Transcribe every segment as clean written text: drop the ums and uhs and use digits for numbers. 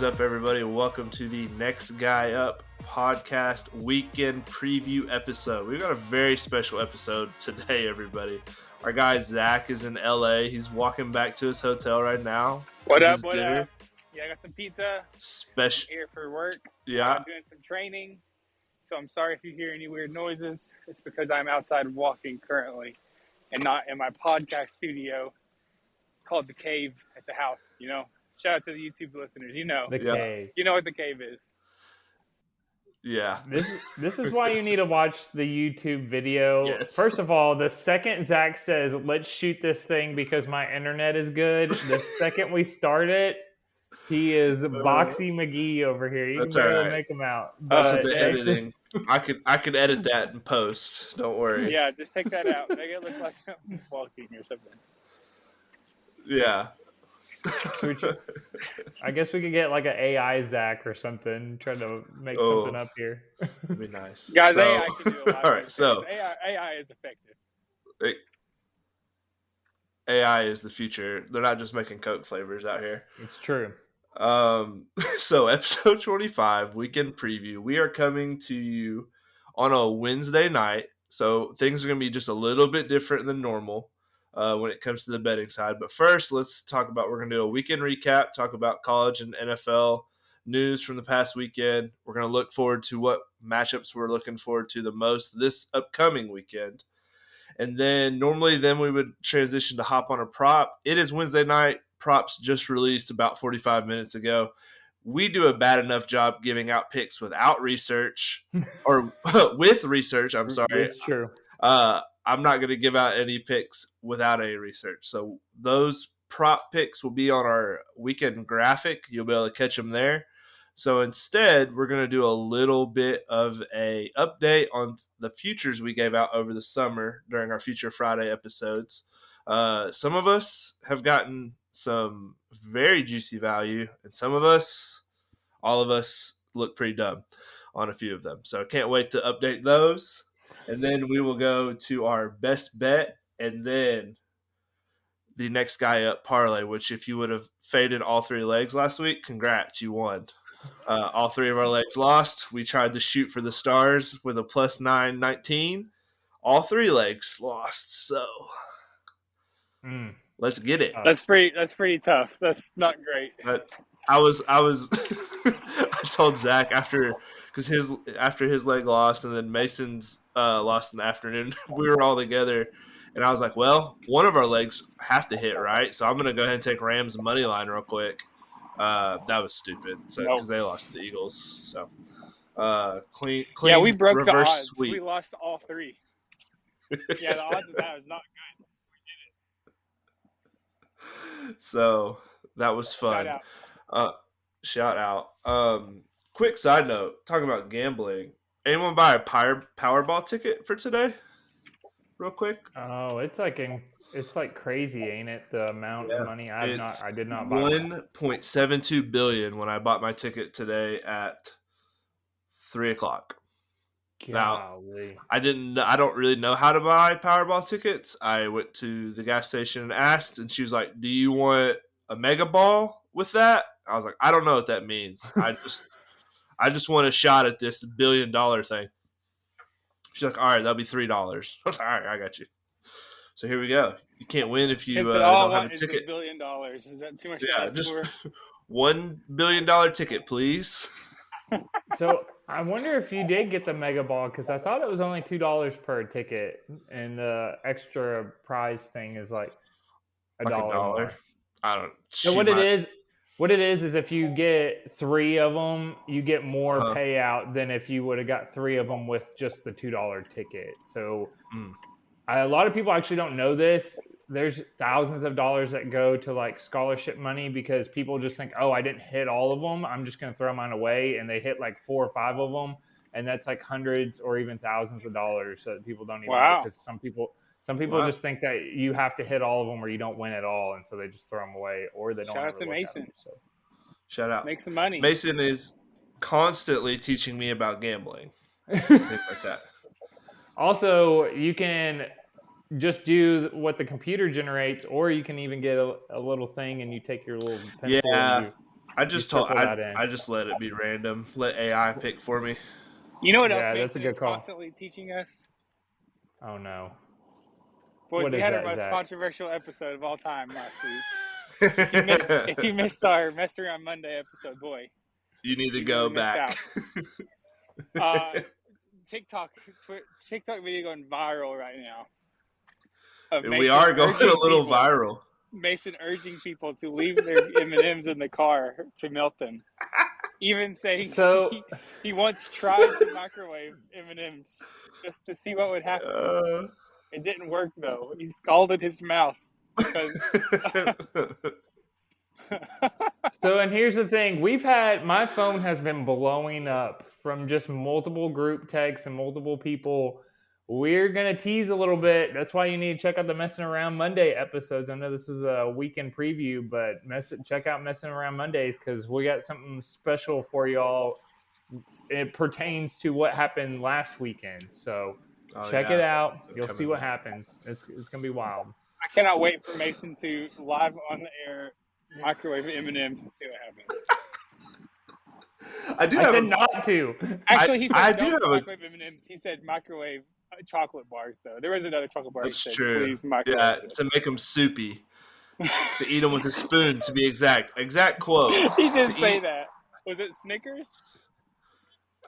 is up, everybody? Welcome to the Next Guy Up podcast weekend preview episode. We've got a very special episode today, everybody. Our guy Zach is in LA. He's walking back to his hotel right now. What up? Yeah, I got some pizza. Special. I'm here for work. Yeah. I'm doing some training. So I'm sorry if you hear any weird noises. It's because I'm outside walking currently and not in my podcast studio called The Cave at the house, you know? Shout out to the YouTube listeners. The Cave. You know what The Cave is. Yeah. This is why you need to watch the YouTube video. Yes. First of all, the second Zach says, let's shoot this thing because my internet is good, the second we start it, he is Boxy McGee over here. You can barely make him out. That's the editing. I could edit that in post. Don't worry. Yeah, just take that out. Make it look like I'm walking or something. Yeah. I guess we could get like an AI Zach or something, try to make something up here. That'd be nice. Guys, AI can do a lot. All right, so AI is effective. AI is the future. They're not just making Coke flavors out here. It's true. So episode 25, weekend preview. We are coming to you on a Wednesday night, so things are going to be just a little bit different than normal when it comes to the betting side. But first, let's talk about, we're going to do a weekend recap, talk about college and NFL news from the past weekend. We're going to look forward to what matchups we're looking forward to the most this upcoming weekend. And then we would transition to hop on a prop. It is Wednesday night. Props just released about 45 minutes ago. We do a bad enough job giving out picks without research or with research. I'm sorry. It's true. I'm not going to give out any picks without any research. So those prop picks will be on our weekend graphic. You'll be able to catch them there. So instead, we're going to do a little bit of a update on the futures we gave out over the summer during our Future Friday episodes. Some of us have gotten some very juicy value, and all of us look pretty dumb on a few of them. So I can't wait to update those. And then we will go to our best bet and then the next guy up parlay, which if you would have faded all three legs last week, congrats, you won. All three of our legs lost. We tried to shoot for the stars with a plus 919. All three legs lost. So let's get it. That's pretty tough. That's not great. I was I told Zach after his leg lost and then Mason's lost in the afternoon, we were all together and I was like, well, one of our legs have to hit, right? So I'm gonna go ahead and take Rams money line real quick. That was stupid. So because they lost to the Eagles. So clean. Yeah, we broke the odds. Sweep. We lost all three. Yeah, the odds of that was not good. So that was fun. Shout out. Quick side note, talking about gambling. Anyone buy a Powerball ticket for today? Real quick. Oh, it's like crazy, ain't it? The amount of money I did not buy. 1.72 billion when I bought my ticket today at 3:00. Now, I don't really know how to buy Powerball tickets. I went to the gas station and asked, and she was like, "Do you want a mega ball with that?" I was like, "I don't know what that means. I just want a shot at this $1 billion thing." She's like, "All right, that'll be $3." I was like, "All right, I got you." So here we go. You can't win if you don't have a ticket. $1 billion. Is that too much? Yeah, just $1 billion ticket, please. So I wonder if you did get the mega ball because I thought it was only $2 per ticket, and the extra prize thing is like $1. I don't. So what it is if you get 3 of them, you get more payout than if you would have got 3 of them with just the $2 ticket. So a lot of people actually don't know this. There's thousands of dollars that go to like scholarship money because people just think, oh, I didn't hit all of them, I'm just going to throw mine away. And they hit like 4 or 5 of them. And that's like hundreds or even thousands of dollars. So that people don't even know, because some people just think that you have to hit all of them or you don't win at all. And so they just throw them away, or they don't. Shout out to Mason. So. Shout out. Make some money. Mason is constantly teaching me about gambling. Things like that. Also, you can just do what the computer generates, or you can even get a little thing and you take your little pencil. Yeah, I just let it be random. Let AI pick for me. You know what else Yeah, that's a Mason good is call. constantly teaching us? Oh no. Boys, What we is had that, our most Zach? controversial episode of all time last week. If you missed our Mess Around Monday episode, boy, you need to you go really missed back. out. TikTok video going viral right now. We are going a little viral. Mason urging people to leave their M&Ms in the car to melt them. Even saying he once tried to microwave M&Ms just to see what would happen. It didn't work though. He scalded his mouth because. So, and here's the thing: my phone has been blowing up from just multiple group texts and multiple people. We're gonna tease a little bit. That's why you need to check out the Messing Around Monday episodes. I know this is a weekend preview, but check out Messing Around Mondays because we got something special for y'all. It pertains to what happened last weekend. So check it out. You'll see what happens. It's gonna be wild. I cannot wait for Mason to live on the air microwave M&Ms and see what happens. I said not to. Actually, he said don't microwave M&Ms. He said microwave chocolate bars, though. There was another chocolate bar. That's he said, true. Please microwave this. To make them soupy. To eat them with a spoon, to be exact. Exact quote. He did say that. Was it Snickers?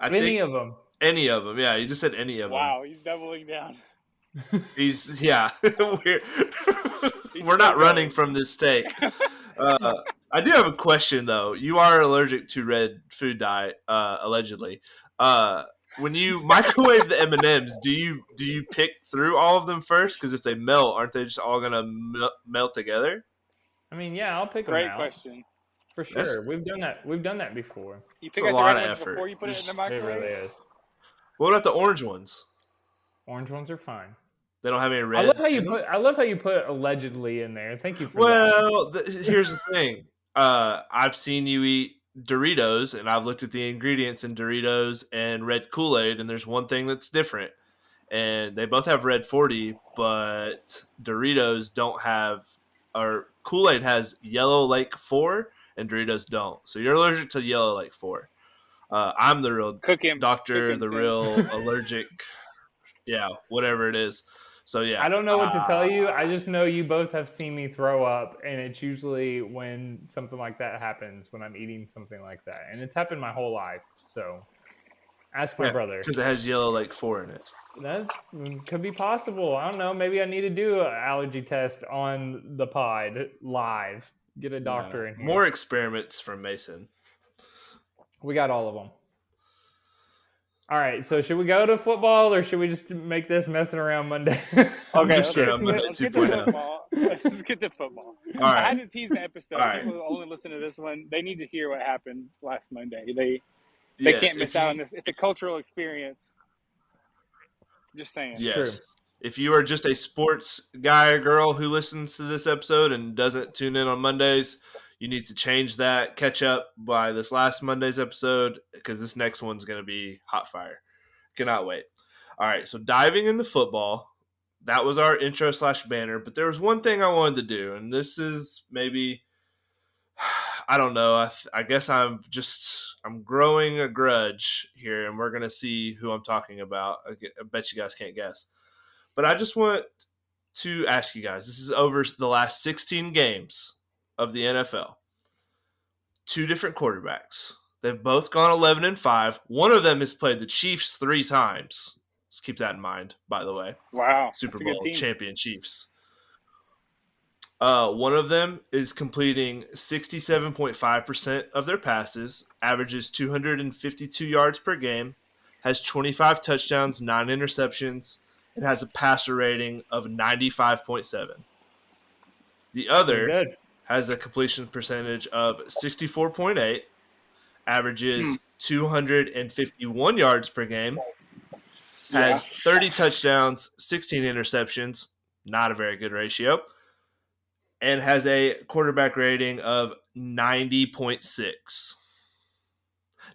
Any of them. Any of them, yeah. You just said any of them. Wow, he's doubling down. We're not running from this take. I do have a question, though. You are allergic to red food dye, allegedly. When you microwave the M&Ms, do you pick through all of them first? Because if they melt, aren't they just all gonna melt together? I mean, yeah, I'll pick them out. Great question. For sure, we've done that. We've done that before. You pick out the red ones before you put it in the microwave. It really is. What about the orange ones? Orange ones are fine. They don't have any red. I love how you put allegedly in there. Thank you for that. Well, here's the thing. I've seen you eat Doritos, and I've looked at the ingredients in Doritos and red Kool-Aid, and there's one thing that's different. And they both have red 40, but Doritos don't have, or Kool-Aid has Yellow Lake 4, and Doritos don't. So you're allergic to Yellow Lake 4. I'm the real doctor, the real allergic, whatever it is. So, yeah. I don't know what to tell you. I just know you both have seen me throw up, and it's usually when something like that happens, when I'm eating something like that. And it's happened my whole life, so ask my brother. Because it has Yellow Lake 4 in it. That could be possible. I don't know. Maybe I need to do an allergy test on the pod live. Get a doctor in here. More experiments from Mason. We got all of them. All right, so should we go to football or should we just make this Messing Around Monday? Okay, let's get to football. Let's get to football. All right. I had to tease the episode. People who only listen to this one, they need to hear what happened last Monday. They can't miss out on this. It's a cultural experience. Just saying. Yes. True. If you are just a sports guy or girl who listens to this episode and doesn't tune in on Mondays, you need to change that, catch up by this last Monday's episode, because this next one's going to be hot fire. Cannot wait. All right, so diving into football, that was our intro / banner, but there was one thing I wanted to do, and this is maybe, I don't know, I guess I'm growing a grudge here, and we're going to see who I'm talking about. I bet you guys can't guess. But I just want to ask you guys, this is over the last 16 games of the NFL. 2 different quarterbacks. They've both gone 11-5. One of them has played the Chiefs 3 times. Let's keep that in mind, by the way. Wow. Super Bowl champion Chiefs. One of them is completing 67.5% of their passes, averages 252 yards per game, has 25 touchdowns, 9 interceptions, and has a passer rating of 95.7. The other has a completion percentage of 64.8, averages 251 yards per game, has 30 touchdowns, 16 interceptions, not a very good ratio, and has a quarterback rating of 90.6.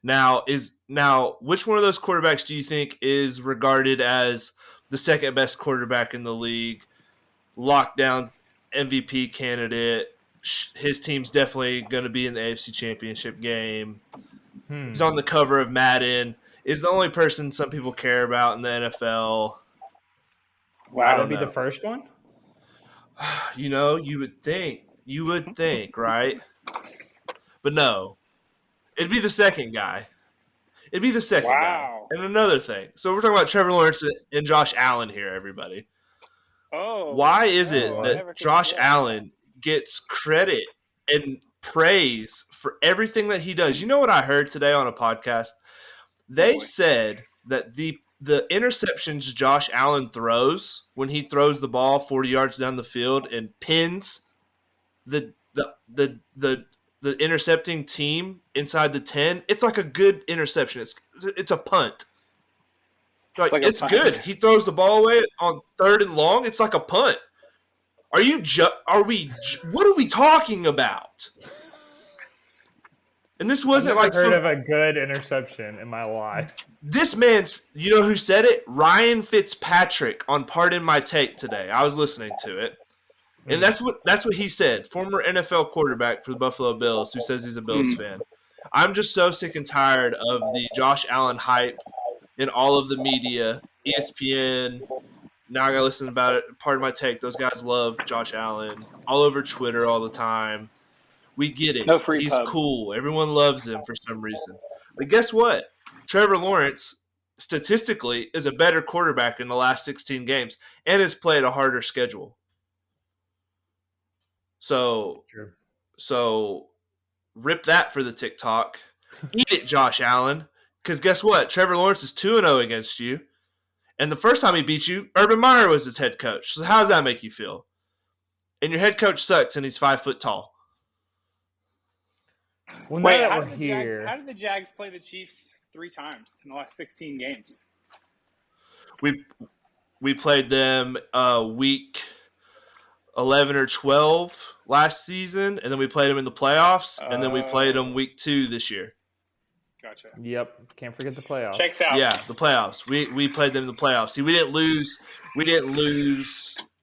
Now, which one of those quarterbacks do you think is regarded as the second best quarterback in the league, lockdown MVP candidate, his team's definitely going to be in the AFC Championship game. He's Hmm. on the cover of Madden. Is the only person some people care about in the NFL. Wow. I Would that don't be the know. first one? You know, you would think, right? But no, it'd be the second guy. It'd be the second guy. Wow. And another thing. So we're talking about Trevor Lawrence and Josh Allen here, everybody. Oh. Why is it I that never Josh considered that. Allen gets credit and praise for everything that he does? You know what I heard today on a podcast? They boy. said that the interceptions Josh Allen throws when he throws the ball 40 yards down the field and pins the intercepting team inside the 10, it's like a good interception. It's a punt. Like like a it's punt. good. He throws the ball away on 3rd and long. It's like a punt. What are we talking about? And this wasn't I've never like heard of a good interception in my life. This man's, you know who said it? Ryan Fitzpatrick on Pardon My Take today. I was listening to it. And that's what he said. Former NFL quarterback for the Buffalo Bills who says he's a Bills fan. I'm just so sick and tired of the Josh Allen hype in all of the media, ESPN. Now I got to listen about it. Pardon My Take. Those guys love Josh Allen all over Twitter all the time. We get it. No free He's pub. cool. Everyone loves him for some reason. But guess what? Trevor Lawrence, statistically, is a better quarterback in the last 16 games and has played a harder schedule. So rip that for the TikTok. Eat it, Josh Allen. Because guess what? Trevor Lawrence is 2-0 against you. And the first time he beat you, Urban Meyer was his head coach. So how does that make you feel? And your head coach sucks and he's 5 foot tall. Well, Wait, now that how we're here, did the Jags play the Chiefs 3 times in the last 16 games? We played them week 11 or 12 last season, and then we played them in the playoffs, and then we played them week 2 this year. Gotcha. Yep, can't forget the playoffs. Checks out. Yeah, the playoffs. We played them in the playoffs. See, we didn't lose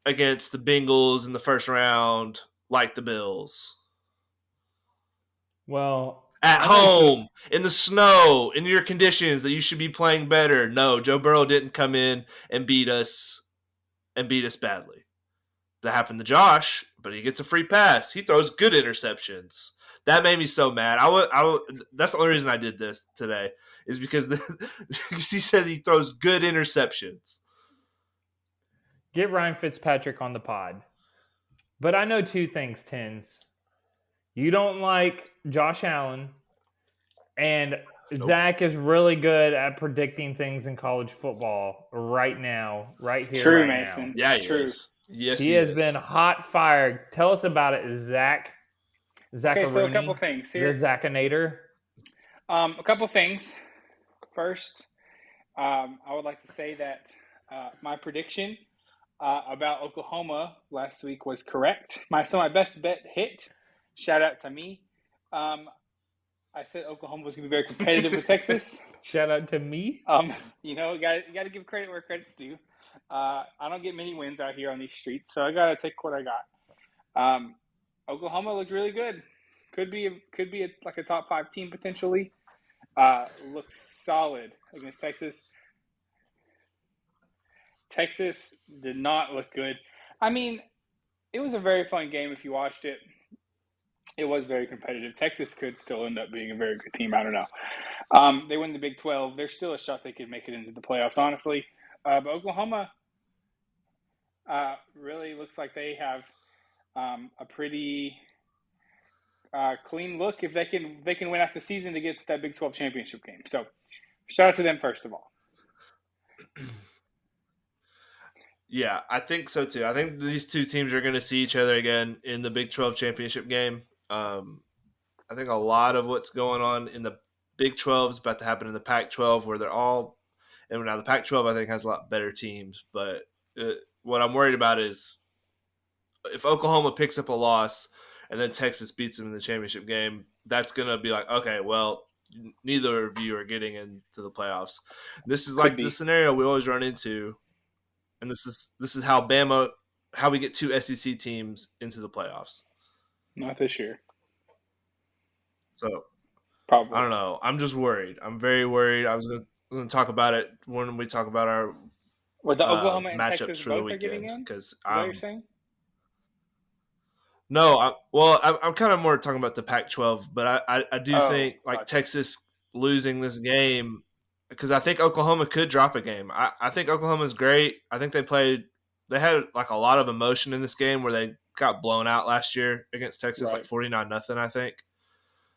against the Bengals in the first round like the Bills. Well, at home in the snow in your conditions that you should be playing better. No, Joe Burrow didn't come in and beat us badly. That happened to Josh, but he gets a free pass. He throws good interceptions. That made me so mad. That's the only reason I did this today is because he said he throws good interceptions. Get Ryan Fitzpatrick on the pod. But I know 2 things, Tins. You don't like Josh Allen, and Zach is really good at predicting things in college football right now, right here, True, right Mason. now. Yeah, he True. is. Yes, he has been hot fired. Tell us about it, Zach. Okay, so a couple things here. The Zachinator. A couple things. First, I would like to say that my prediction about Oklahoma last week was correct. My best bet hit. Shout out to me. I said Oklahoma was going to be very competitive with Texas. Shout out to me. You got to give credit where credit's due. I don't get many wins out here on these streets, so I got to take what I got. Oklahoma looked really good. Could be like a top 5 team potentially. Looks solid against Texas. Texas did not look good. I mean, it was a very fun game if you watched it. It was very competitive. Texas could still end up being a very good team. I don't know. They win the Big 12. There's still a shot they could make it into the playoffs, honestly. But Oklahoma really looks like they have a pretty clean look if they can win out the season to get to that Big 12 championship game. So shout out to them first of all. Yeah, I think so too. I think these 2 teams are going to see each other again in the Big 12 championship game. I think a lot of what's going on in the Big 12 is about to happen in the Pac-12 where they're all – and now the Pac-12 I think has a lot better teams. But what I'm worried about is if Oklahoma picks up a loss and then Texas beats them in the championship game, that's going to be like, okay, well, neither of you are getting into the playoffs. This is like the scenario we always run into. And this is how we get 2 SEC teams into the playoffs. Not this year. So Probably. I don't know. I'm just worried. I'm very worried. I was going to talk about it when we talk about our Well, the Oklahoma and matchups Texas for the both are getting weekend in? because Is that what you're saying? No, I'm kind of more talking about the Pac-12, but I do think like gotcha. Texas losing this game because I think Oklahoma could drop a game. I think Oklahoma's great. I think they had like a lot of emotion in this game where they got blown out last year against Texas, like 49-0, I think.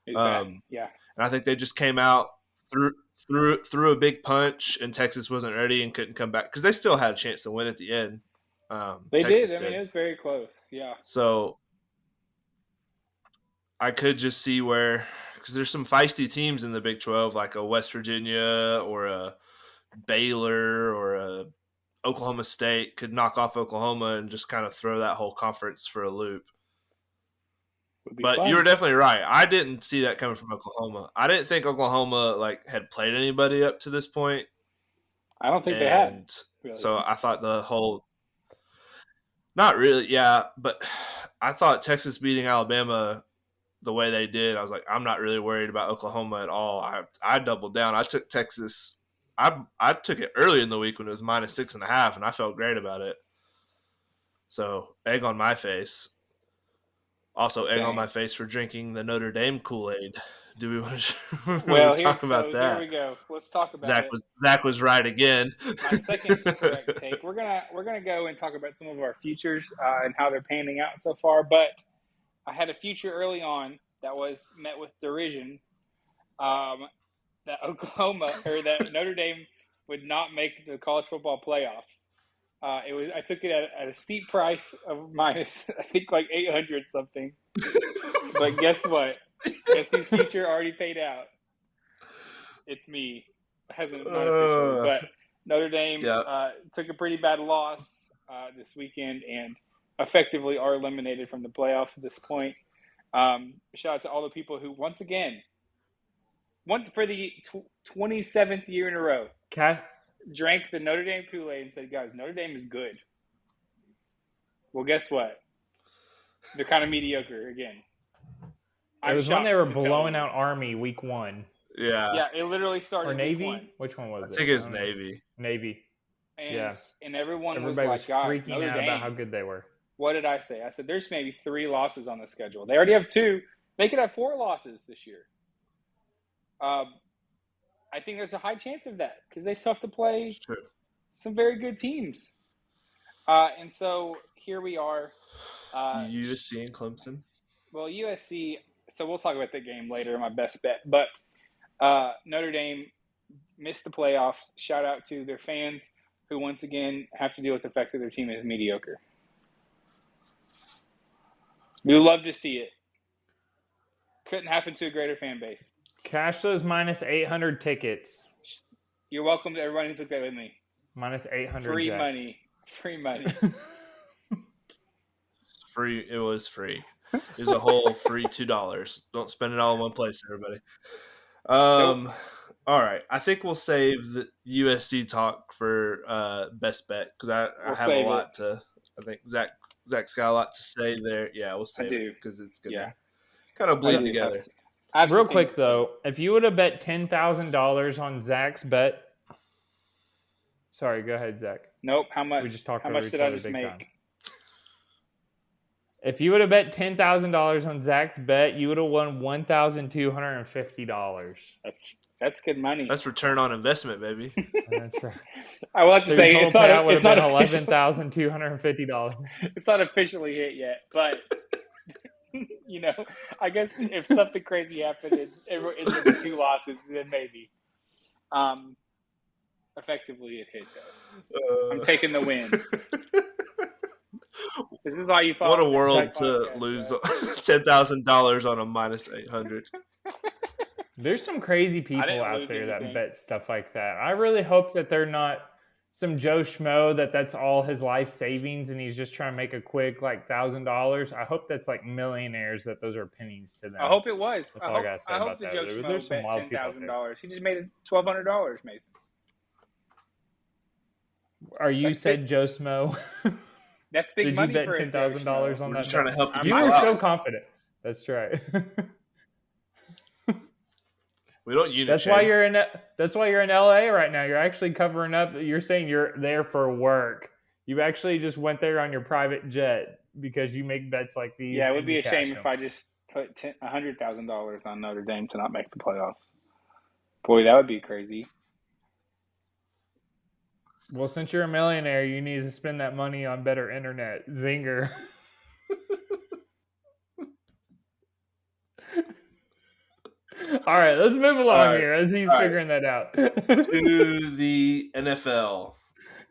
Yeah. And I think they just came out threw a big punch, and Texas wasn't ready and couldn't come back because they still had a chance to win at the end. They Texas did. I mean, it was very close. Yeah. So I could just see where, because there's some feisty teams in the Big 12, like a West Virginia or a Baylor or a Oklahoma State could knock off Oklahoma and just kind of throw that whole conference for a loop. But fun. you were definitely right. I didn't see that coming from Oklahoma. I didn't think Oklahoma had played anybody up to this point. I don't think they had. Really. So I thought the whole, not really, yeah, but I thought Texas beating Alabama the way they did, I was like, I'm not really worried about Oklahoma at all. I doubled down. I took Texas. I took it early in the week when it was -6.5, and I felt great about it. So egg on my face. Also, egg on my face for drinking the Notre Dame Kool-Aid. Do we want to talk about that? Here we go. Let's talk about it. Zach was right again. My second correct take. We're gonna go and talk about some of our futures and how they're panning out so far. But I had a future early on that was met with derision. That that Notre Dame would not make the college football playoffs. I took it at a steep price of minus, I think like 800 something. But guess what? Guess whose future already paid out? It's me. It hasn't not officially, but Notre Dame took a pretty bad loss this weekend and effectively are eliminated from the playoffs at this point. Shout out to all the people who, once again, went for the 27th year in a row. Okay. Drank the Notre Dame Kool-Aid and said, guys, Notre Dame is good. Well, guess what? They're kind of mediocre again. It was when they were blowing out Army week 1. Yeah. Yeah, it literally started. Or Navy? Week 1. Which one was it? I think it was Navy. Navy. And everybody was like, guys, freaking Notre out Dame, about how good they were. What did I say? I said, there's maybe 3 losses on the schedule. They already have 2. They could have 4 losses this year. I think there's a high chance of that because they still have to play some very good teams. And so here we are. USC and Clemson. Well, USC, so we'll talk about that game later, my best bet. But Notre Dame missed the playoffs. Shout out to their fans who once again have to deal with the fact that their team is mediocre. We would love to see it. Couldn't happen to a greater fan base. Cash those minus 800 tickets. You're welcome to everyone who took that with me. Minus 800. Free money. Free. It was free. It was a whole free $2. Don't spend it all in one place, everybody. All right. I think we'll save the USC talk for best bet because I have a lot to. I think Zach's got a lot to say there. Yeah, we'll save it because it's gonna kind of bleed together. Real quick though, if you would have bet $10,000 on Zach's bet, sorry, go ahead, Zach. Nope. How much? We just talked how over much each did other I just big make? time. If you would have bet $10,000 on Zach's bet, you would have won $1,250. That's good money. That's return on investment, baby. That's right. I will have to say it's not $11,250. It's not officially hit yet, but you know, I guess if something crazy happened in the 2 losses, then maybe. Effectively, it hit though. I'm taking the win. This is how you follow. What a world to lose $10,000 on a minus 800. There's some crazy people out there that bet stuff like that. I really hope that they're not some Joe Schmo that's all his life savings and he's just trying to make a quick like $1,000. I hope that's like millionaires that those are pennies to them. I hope it was. That's all I gotta say about that. Joe Schmo There's some wild people out there. He just made $1,200, Mason. Are you said Joe Schmo? That's big money for $10,000 on that? Trying to help you were so confident. That's right. We don't unit That's shame. why you're in. That's why you're in LA right now. You're actually covering up. You're saying you're there for work. You actually just went there on your private jet because you make bets like these Yeah, it would and you be a cash shame them. if I just put $100,000 on Notre Dame to not make the playoffs. Boy, that would be crazy. Well, since you're a millionaire, you need to spend that money on better internet. Zinger. All right, let's move along here as he's figuring that out. To the NFL.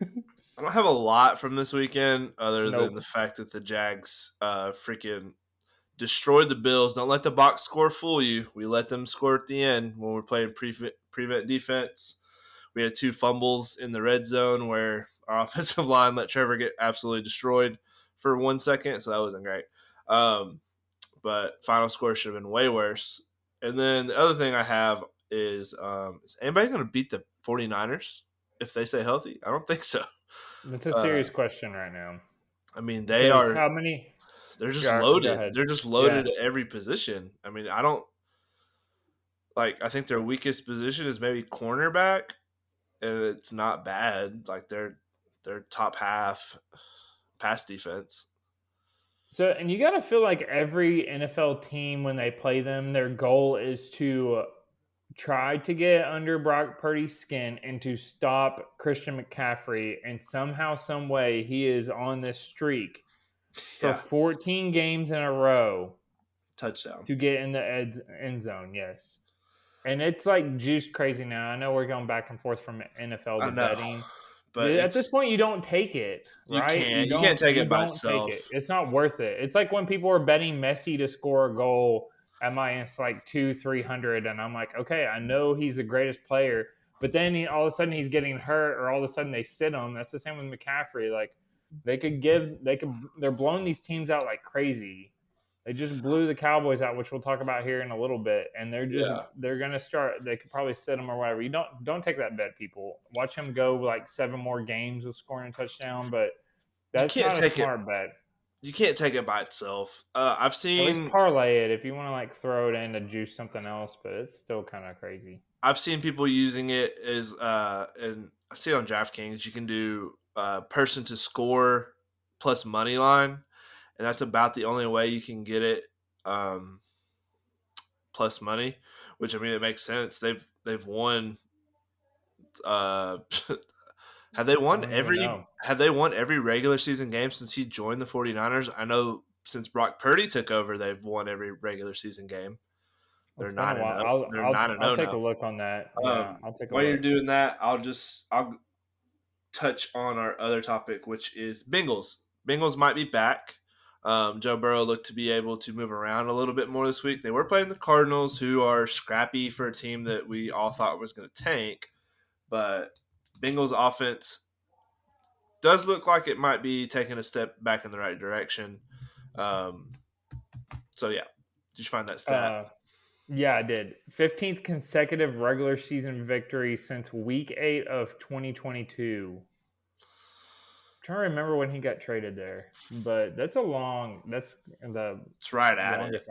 I don't have a lot from this weekend other than the fact that the Jags freaking destroyed the Bills. Don't let the box score fool you. We let them score at the end when we're playing prevent defense. We had 2 fumbles in the red zone where our offensive line let Trevor get absolutely destroyed for 1 second, so that wasn't great. But final score should have been way worse. And then the other thing I have is anybody going to beat the 49ers if they stay healthy? I don't think so. That's a serious question right now. I mean, they Because are. how many? They're just Yeah, go loaded. ahead. They're just loaded at every position. I mean, I don't like. I think their weakest position is maybe cornerback, and it's not bad. Like they're top half pass defense. So, and you got to feel like every NFL team, when they play them, their goal is to try to get under Brock Purdy's skin and to stop Christian McCaffrey. And somehow, some way, he is on this streak for 14 games in a row. Touchdown. To get in the end zone, yes. And it's like juice crazy now. I know we're going back and forth from NFL to betting. But at this point, you don't take it, right? You can't take it by itself. It's not worth it. It's like when people are betting Messi to score a goal at minus like 200-300, and I'm like, okay, I know he's the greatest player, but then all of a sudden he's getting hurt, or all of a sudden they sit him. That's the same with McCaffrey. Like they're blowing these teams out like crazy. They just blew the Cowboys out, which we'll talk about here in a little bit, and they're gonna start. They could probably sit them or whatever. You don't take that bet, people. Watch him go like 7 more games with scoring a touchdown, but that's not a smart bet. You can't take it by itself. I've seen at least parlay it if you want to like throw it in to juice something else, but it's still kind of crazy. I've seen people using it as and I see it on DraftKings. You can do person to score plus money line. And that's about the only way you can get it plus money, which I mean it makes sense. They've won. Have they won every regular season game since he joined the 49ers? I know since Brock Purdy took over, they've won every regular season game. They're 9-0. They're 9-0 I'll take a look on that. Yeah, I'll take a look. While you're doing that, I'll touch on our other topic, which is Bengals. Bengals might be back. Joe Burrow looked to be able to move around a little bit more this week. They were playing the Cardinals, who are scrappy for a team that we all thought was going to tank. But Bengals offense does look like it might be taking a step back in the right direction. So, yeah. Did you find that stat? Yeah, I did. 15th consecutive regular season victory since week 8 of 2022. Trying to remember when he got traded there, but that's the longest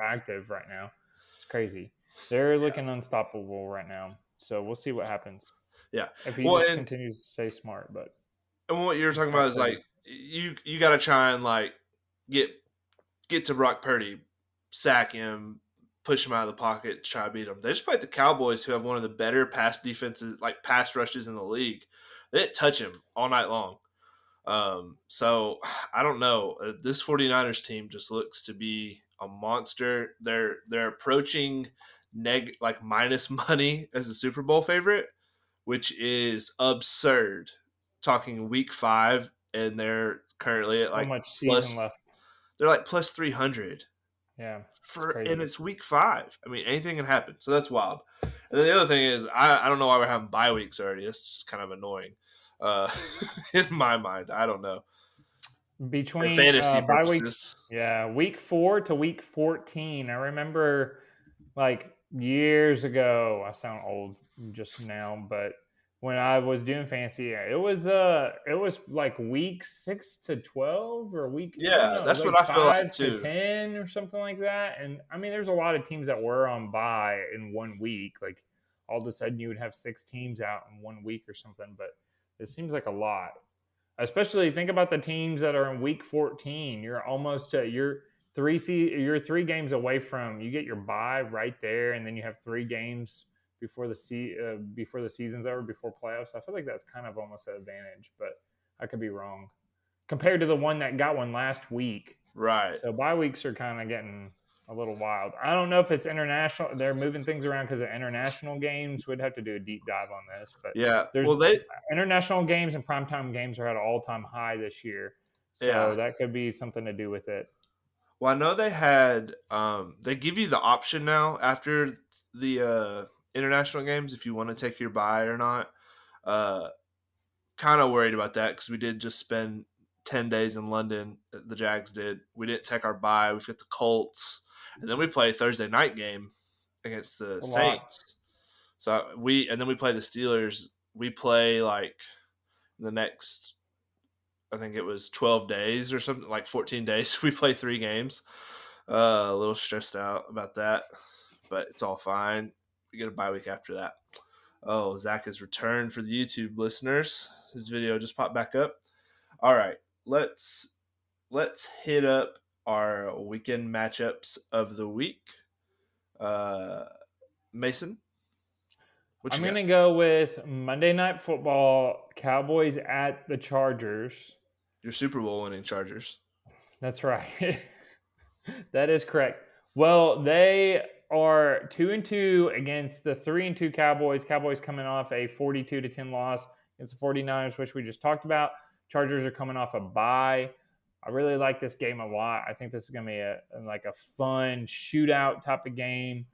active right now. It's crazy. They're looking unstoppable right now. So we'll see what happens. Yeah, if he just continues to stay smart. But and what you're talking about is like you got to try and like get to Brock Purdy, sack him, push him out of the pocket, try to beat him. They just played the Cowboys, who have one of the better pass defenses, like pass rushes in the league. They didn't touch him all night long. So I don't know. This 49ers team just looks to be a monster. They're approaching minus money as a Super Bowl favorite, which is absurd. Talking week 5, and they're currently at like much season left. They're like plus 300. Yeah, and it's week 5. I mean, anything can happen. So that's wild. And then the other thing is, I don't know why we're having bye weeks already. It's just kind of annoying. In my mind, I don't know. Between fantasy bye weeks, week 4 to week 14. I remember like years ago. I sound old just now, but when I was doing fantasy. It was like week 6 to 12 or week I don't Yeah, know, it was that's what like I feel like 5 to too. 10 or something like that. And I mean, there's a lot of teams that were on bye in 1 week. Like all of a sudden, you would have 6 teams out in 1 week or something. But it seems like a lot. Especially think about the teams that are in week 14. You're almost you're you're 3 games away from you get your bye right there, and then you have 3 games before before the season's over, before playoffs. I feel like that's kind of almost an advantage, but I could be wrong compared to the one that got one last week. Right. So bye weeks are kind of getting a little wild. I don't know if it's international. They're moving things around because of international games. We'd have to do a deep dive on this, but Yeah. there's Well, they international games and primetime games are at an all-time high this year. So yeah. that could be something to do with it. Well, I know they had they give you the option now after the international games if you want to take your bye or not. Uh, kind of worried about that because we did just spend 10 days in London. The Jags did. We didn't take our bye. We've got the Colts, and then we play a Thursday night game against the A lot. Saints. So and then we play the Steelers. We play like the next, I think it was 12 days or something, like 14 days. We play 3 games. A little stressed out about that, but it's all fine. We get a bye week after that. Oh, Zach has returned for the YouTube listeners. His video just popped back up. All right, let's hit up our weekend matchups of the week. Mason, what I'm you going got? to go with Monday Night Football, Cowboys at the Chargers. Your Super Bowl winning Chargers. That's right. That is correct. Well, they are 2-2 against the 3-2 Cowboys. Cowboys coming off a 42-10 loss against the 49ers, which we just talked about. Chargers are coming off a bye. I really like this game a lot. I think this is going to be a fun shootout type of game.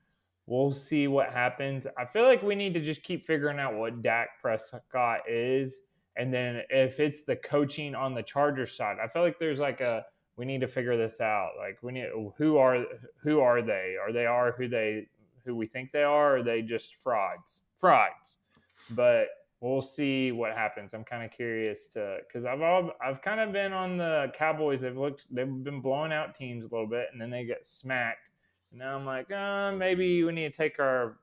We'll see what happens. I feel like we need to just keep figuring out what Dak Prescott is. And then if it's the coaching on the Chargers side, I feel like there's like we need to figure this out. Like we need who are they? Are they who we think they are? Or are they just frauds? Frauds. But we'll see what happens. I'm kind of curious because I've kind of been on the Cowboys. They've been blowing out teams a little bit, and then they get smacked. And now I'm like, maybe we need to take our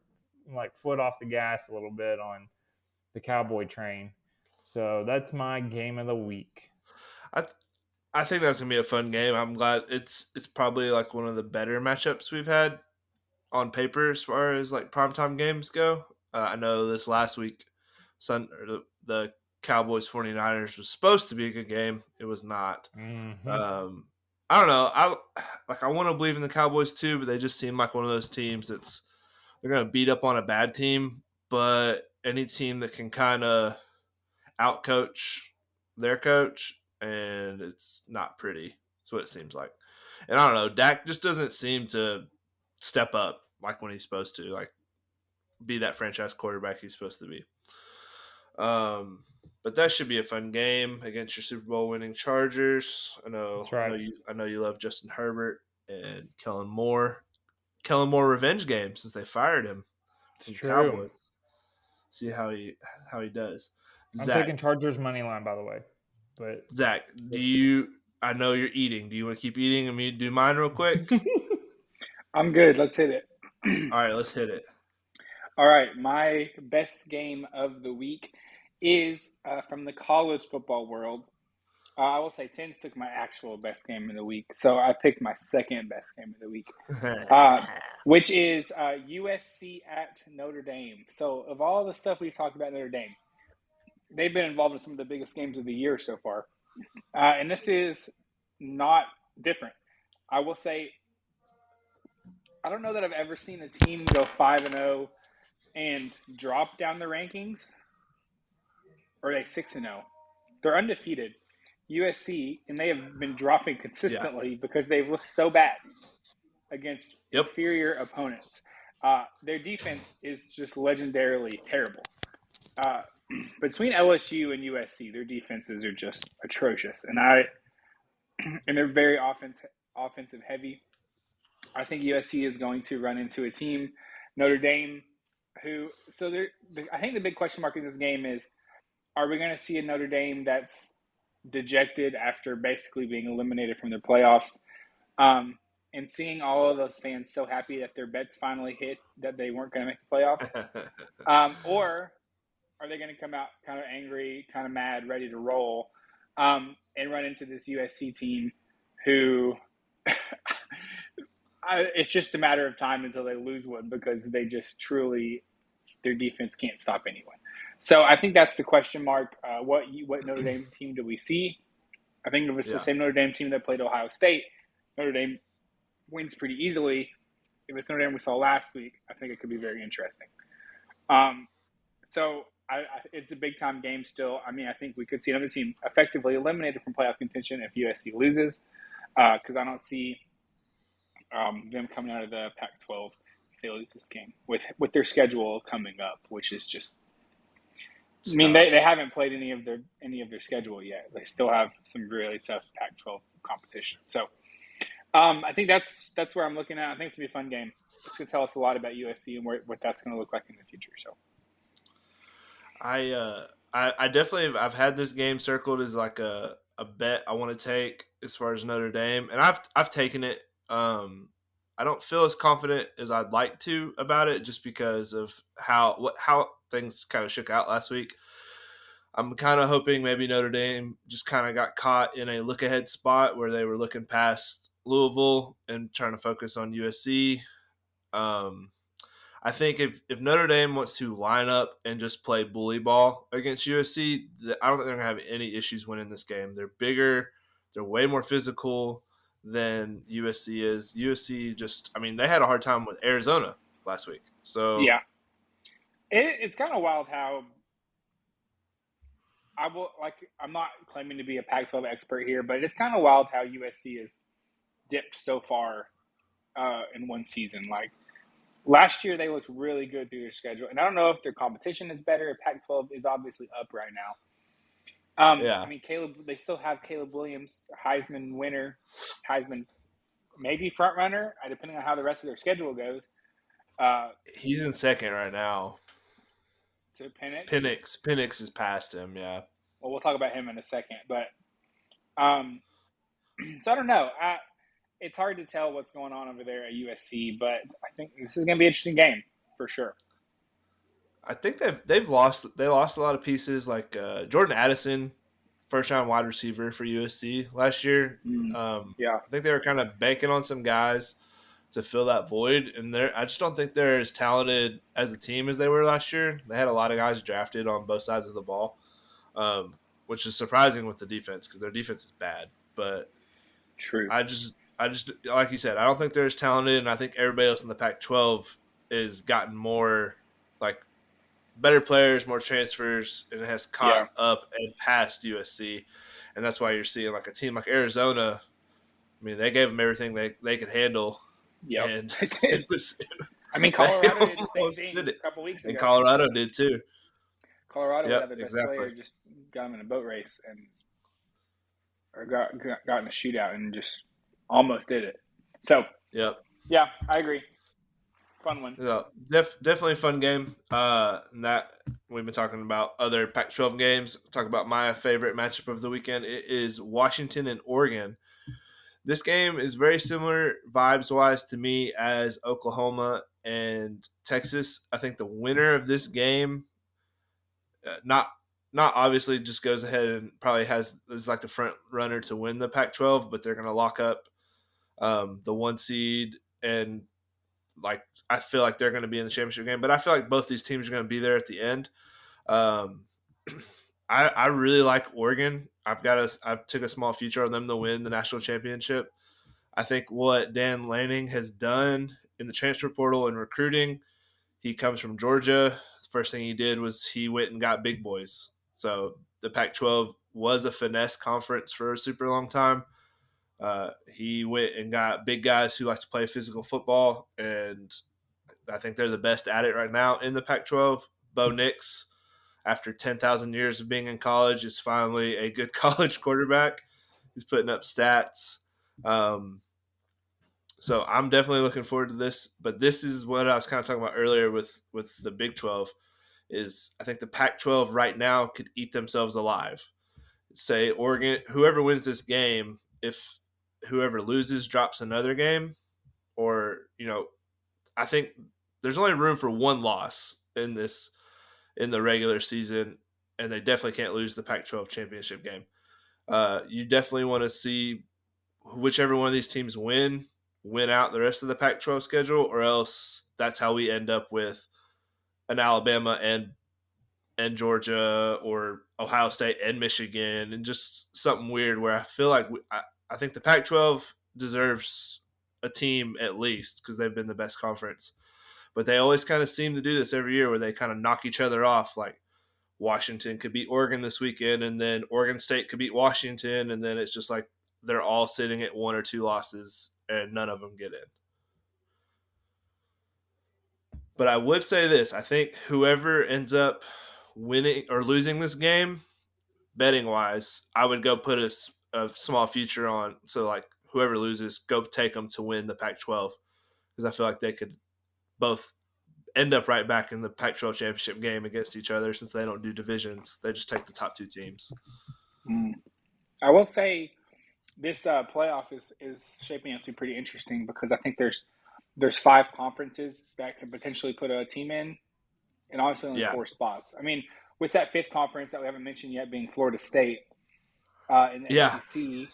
foot off the gas a little bit on the Cowboy train. So that's my game of the week. I think that's gonna be a fun game. I'm glad it's probably like one of the better matchups we've had on paper as far as like primetime games go. I know this last week, the Cowboys 49ers was supposed to be a good game. It was not. Mm-hmm. I don't know. I want to believe in the Cowboys too, but they just seem like one of those teams they're gonna beat up on a bad team, but any team that can kind of outcoach their coach, and it's not pretty. That's what it seems like. And I don't know, Dak just doesn't seem to step up like when he's supposed to, like be that franchise quarterback he's supposed to be. But that should be a fun game against your Super Bowl winning Chargers. That's right. I know you love Justin Herbert and Kellen Moore. Kellen Moore revenge game since they fired him It's from true. Cowboys. See how he does. I'm Zach, taking Chargers money line, by the way. But Zach, I know you're eating. Do you want to keep eating and me do mine real quick? I'm good. Let's hit it. All right, let's hit it. All right, my best game of the week is from the college football world. I will say Tins took my actual best game of the week, so I picked my second best game of the week, which is USC at Notre Dame. So of all the stuff we've talked about Notre Dame, they've been involved in some of the biggest games of the year so far. And this is not different. I will say, I don't know that I've ever seen a team go 5-0 and drop down the rankings. Or are they 6-0? They're undefeated. USC, and they have been dropping consistently because they've looked so bad against inferior opponents. Their defense is just legendarily terrible. Between LSU and USC, their defenses are just atrocious, and they're very offensive heavy. I think USC is going to run into a team. Notre Dame I think the big question mark in this game is, are we going to see a Notre Dame that's dejected after basically being eliminated from the playoffs? And seeing all of those fans so happy that their bets finally hit that they weren't going to make the playoffs? Or are they going to come out kind of angry, kind of mad, ready to roll, and run into this USC team who it's just a matter of time until they lose one, because they just truly, their defense can't stop anyone. So I think that's the question mark. What Notre Dame team do we see? I think if it's the same Notre Dame team that played Ohio State, Notre Dame wins pretty easily. If it's Notre Dame we saw last week, I think it could be very interesting. So it's a big-time game still. I mean, I think we could see another team effectively eliminated from playoff contention if USC loses, because I don't see them coming out of the Pac-12 if they lose this game with their schedule coming up, which is just. I mean, they haven't played any of their schedule yet. They still have some really tough Pac-12 competition. So I think that's where I'm looking at. I think it's gonna be a fun game. It's gonna tell us a lot about USC and what that's gonna look like in the future. So I definitely I've had this game circled as like a bet I want to take as far as Notre Dame, and I've taken it. I don't feel as confident as I'd like to about it, just because of how things kind of shook out last week. I'm kind of hoping maybe Notre Dame just kind of got caught in a look ahead spot where they were looking past Louisville and trying to focus on USC. I think if Notre Dame wants to line up and just play bully ball against USC, I don't think they're going to have any issues winning this game. They're bigger. They're way more physical than USC is. USC just, I mean, they had a hard time with Arizona last week. So yeah, it's kind of wild how I'm not claiming to be a Pac-12 expert here, but it's kind of wild how USC has dipped so far in one season. Like last year, they looked really good through their schedule, and I don't know if their competition is better. Pac-12 is obviously up right now. I mean, they still have Caleb Williams, Heisman winner, Heisman maybe front runner, depending on how the rest of their schedule goes. He's in second right now. So Penix is past him, yeah. Well, we'll talk about him in a second, but so I don't know. It's hard to tell what's going on over there at USC, but I think this is going to be an interesting game for sure. I think they lost a lot of pieces, like Jordan Addison, first round wide receiver for USC last year. Yeah, I think they were kind of banking on some guys to fill that void, and I just don't think they're as talented as a team as they were last year. They had a lot of guys drafted on both sides of the ball, which is surprising with the defense because their defense is bad. But true. I just like you said, I don't think they're as talented, and I think everybody else in the Pac-12 is gotten more like better players, more transfers, and has caught up and passed USC, and that's why you're seeing like a team like Arizona. I mean, they gave them everything they could handle. Yeah, and it was. I mean, Colorado did the same thing a couple weeks ago. And Colorado did too. Colorado would have the best player, just got him in a boat race or got in a shootout and just almost did it. So yeah, I agree. Fun one. Yeah, definitely a fun game. That we've been talking about other Pac-12 games. Talk about my favorite matchup of the weekend. It is Washington and Oregon. This game is very similar vibes-wise to me as Oklahoma and Texas. I think the winner of this game, not obviously just goes ahead and probably is like the front runner to win the Pac-12, but they're going to lock up the 1 seed, and like I feel like they're going to be in the championship game. But I feel like both these teams are going to be there at the end. I really like Oregon. I took a small future on them to win the national championship. I think what Dan Lanning has done in the transfer portal and recruiting, he comes from Georgia. The first thing he did was he went and got big boys. So the Pac-12 was a finesse conference for a super long time. He went and got big guys who like to play physical football, and I think they're the best at it right now in the Pac-12. Bo Nix, after 10,000 years of being in college, is finally a good college quarterback. He's putting up stats. So I'm definitely looking forward to this. But this is what I was kind of talking about earlier with the Big 12. Is I think the Pac-12 right now could eat themselves alive. Say Oregon, whoever wins this game, if whoever loses drops another game, or I think there's only room for one loss in the regular season, and they definitely can't lose the Pac-12 championship game. You definitely want to see whichever one of these teams win out the rest of the Pac-12 schedule, or else that's how we end up with an Alabama and Georgia, or Ohio State and Michigan, and just something weird where I feel like I think the Pac-12 deserves a team at least because they've been the best conference. But they always kind of seem to do this every year where they kind of knock each other off. Like Washington could beat Oregon this weekend, and then Oregon State could beat Washington, and then it's just like they're all sitting at 1 or 2 losses, and none of them get in. But I would say this. I think whoever ends up winning or losing this game, betting wise, I would go put a small future on. So like whoever loses, go take them to win the Pac-12 because I feel like they could both end up right back in the Pac-12 championship game against each other since they don't do divisions. They just take the top 2 teams. I will say this playoff is shaping up to be pretty interesting because I think there's 5 conferences that could potentially put a team in, and obviously only 4 spots. I mean, with that 5th conference that we haven't mentioned yet being Florida State in the SEC, and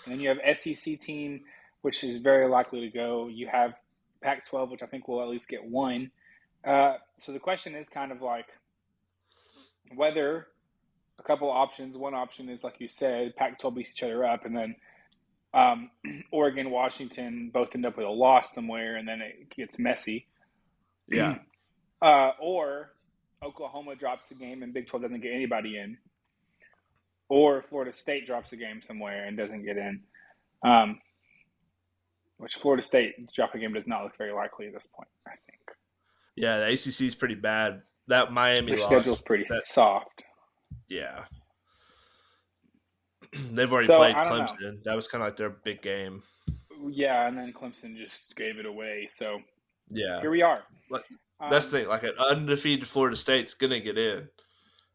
then you have SEC team, which is very likely to go. You have Pac-12, which I think will at least get 1. So the question is kind of like whether a couple options. One option is, like you said, Pac-12 beats each other up, and then Oregon, Washington both end up with a loss somewhere, and then it gets messy. Yeah. Or Oklahoma drops a game and Big 12 doesn't get anybody in. Or Florida State drops a game somewhere and doesn't get in. Which Florida State drop a game does not look very likely at this point, I think. Yeah, the ACC is pretty bad. That Miami Their loss. schedule's pretty soft. Yeah. They've already played Clemson. That was kind of like their big game. Yeah, and then Clemson just gave it away. So yeah, here we are. That's the thing. Like an undefeated Florida State's going to get in.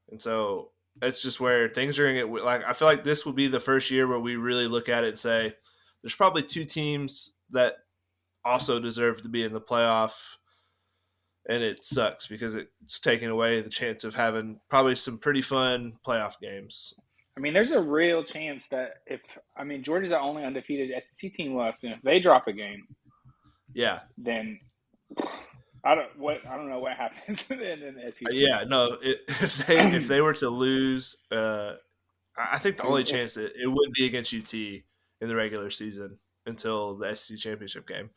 And so that's just where things are going to get – like I feel like this will be the first year where we really look at it and say there's probably 2 teams that also deserve to be in the playoff, and it sucks because it's taking away the chance of having probably some pretty fun playoff games. I mean, there's a real chance that Georgia's the only undefeated SEC team left, and if they drop a game, then I don't know what happens in the SEC. If they were to lose, I think the only chance that it would be against UT in the regular season until the SEC championship game.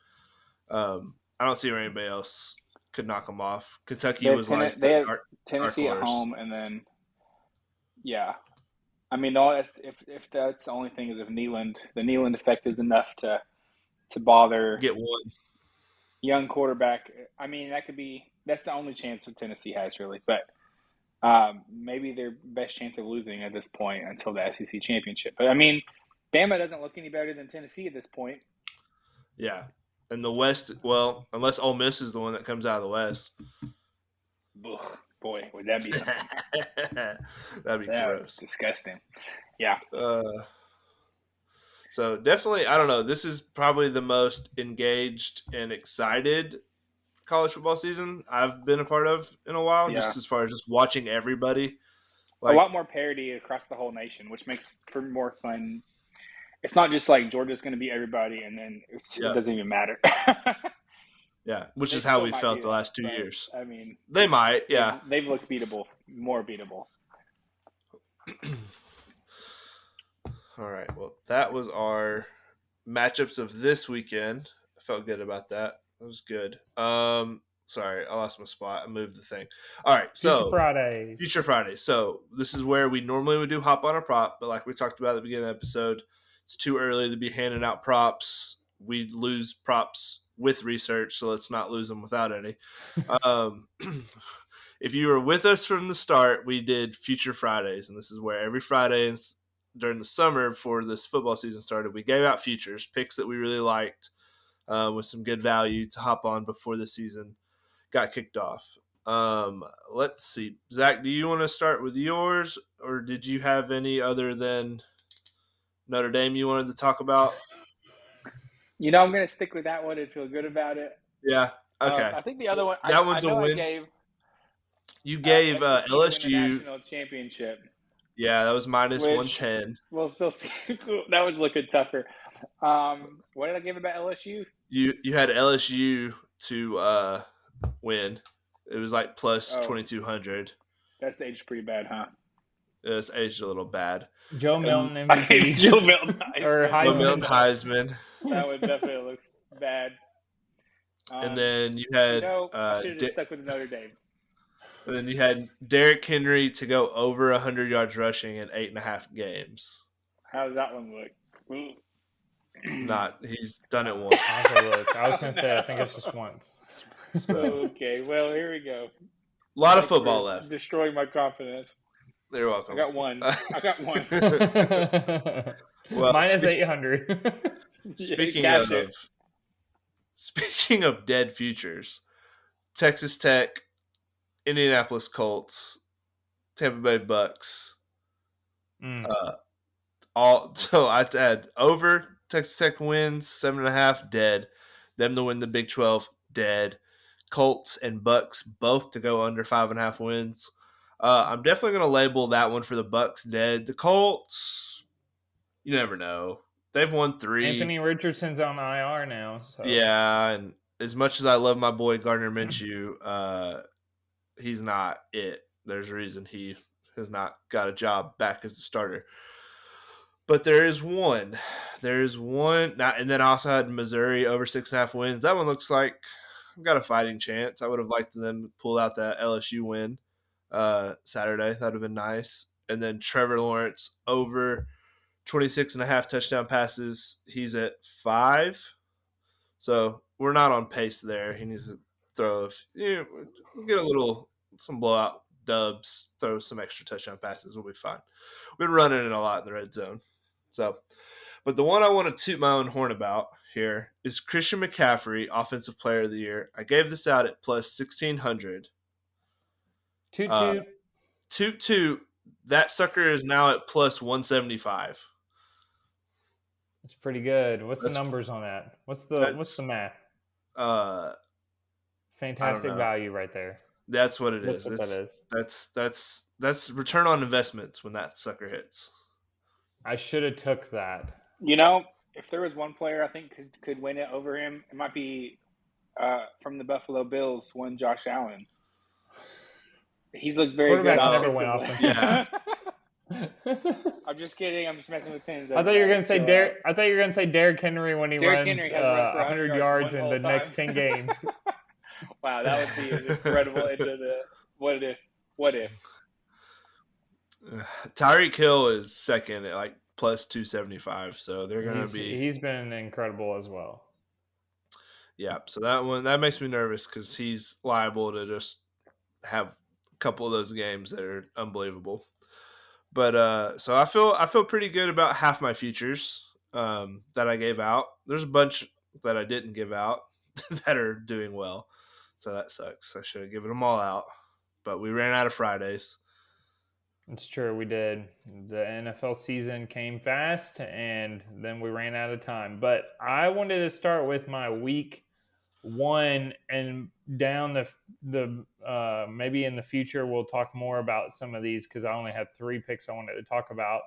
I don't see where anybody else could knock them off. Kentucky was like they had Tennessee at home, and then I mean, if that's the only thing is if the Neyland effect is enough to bother get one young quarterback. I mean, that's the only chance that Tennessee has really, but maybe their best chance of losing at this point until the SEC championship. But I mean, Bama doesn't look any better than Tennessee at this point. Yeah, and the West, well, unless Ole Miss is the one that comes out of the West. Ugh. Boy, would that be something? That'd be gross. Disgusting. Yeah. So definitely, I don't know. This is probably the most engaged and excited college football season I've been a part of in a while, just as far as just watching everybody. A lot more parity across the whole nation, which makes for more fun. It's not just like Georgia's going to beat everybody and then it doesn't even matter. Yeah, which is how we felt the last 2 years. I mean, they might, yeah. They've looked beatable, more beatable. All right, well, that was our matchups of this weekend. I felt good about that. That was good. Sorry, I lost my spot. I moved the thing. All right, so Future Friday. So this is where we normally would do hop on a prop, but like we talked about at the beginning of the episode, it's too early to be handing out props. We lose props with research, so let's not lose them without any. If you were with us from the start, we did Future Fridays, and this is where every Friday during the summer before this football season started, we gave out futures, picks that we really liked with some good value to hop on before the season got kicked off. Let's see. Zach, do you want to start with yours, or did you have any other than Notre Dame you wanted to talk about? I'm going to stick with that one and feel good about it. Yeah. Okay. I think the other one, that I one's a know I win. gave You gave SEC to win the LSU. national championship. Yeah, that was minus Which 110. we'll still see. That was looking tougher. What did I give about LSU? You had LSU to win. It was like plus 2,200. That's aged pretty bad, huh? It's aged a little bad. Joe Milton I think MVP. Joe Milton Or Joe Milton Heisman. That one definitely looks bad. And then you had I should have just stuck with Notre Dame. And then you had Derrick Henry to go over 100 yards rushing in 8.5 games. How does that one look? He's done it once. I was going to say, I think it's just once. So, okay, well, here we go. A lot of football left. Destroying my confidence. You're welcome. I got one. Well, minus 800. Speaking of dead futures, Texas Tech, Indianapolis Colts, Tampa Bay Bucks. So I had over Texas Tech wins 7.5 dead. Them to win the Big 12 dead. Colts and Bucks both to go under 5.5 wins. I'm definitely going to label that one for the Bucks dead. The Colts, you never know. They've won 3. Anthony Richardson's on IR now. So. Yeah, and as much as I love my boy Gardner Minshew, he's not it. There's a reason he has not got a job back as a starter. But there is one. And then I also had Missouri over 6.5 wins. That one looks like I've got a fighting chance. I would have liked them to pull out that LSU win Saturday. That would have been nice. And then Trevor Lawrence over 26.5 touchdown passes. He's at 5. So we're not on pace there. He needs to throw get some blowout dubs, throw some extra touchdown passes. We'll be fine. We've been running it a lot in the red zone. So, but the one I want to toot my own horn about here is Christian McCaffrey, Offensive Player of the Year. I gave this out at plus 1,600. Toot. That sucker is now at plus 175. It's pretty good. What's the numbers on that? What's the math? Fantastic value right there. That's what it is. That's what that is. That's return on investments when that sucker hits. I should have took that. If there was one player I think could win it over him, it might be from the Buffalo Bills, one Josh Allen. He's looked very good. Never went off. Yeah. I'm just kidding. I'm just messing with him. I thought you were going to say Derrick Henry when he runs 100 yards in the next 10 games. Wow, that would be an incredible end of the what if. Tyreek Hill is second at like plus 275, so they're going to be. He's been incredible as well. Yeah, so that makes me nervous because he's liable to just have a couple of those games that are unbelievable. But so I feel pretty good about half my futures that I gave out. There's a bunch that I didn't give out that are doing well, so that sucks. I should have given them all out, but we ran out of Fridays. It's true, we did. The NFL season came fast, and then we ran out of time. But I wanted to start with my week 1 and down the maybe in the future we'll talk more about some of these because I only had 3 picks I wanted to talk about.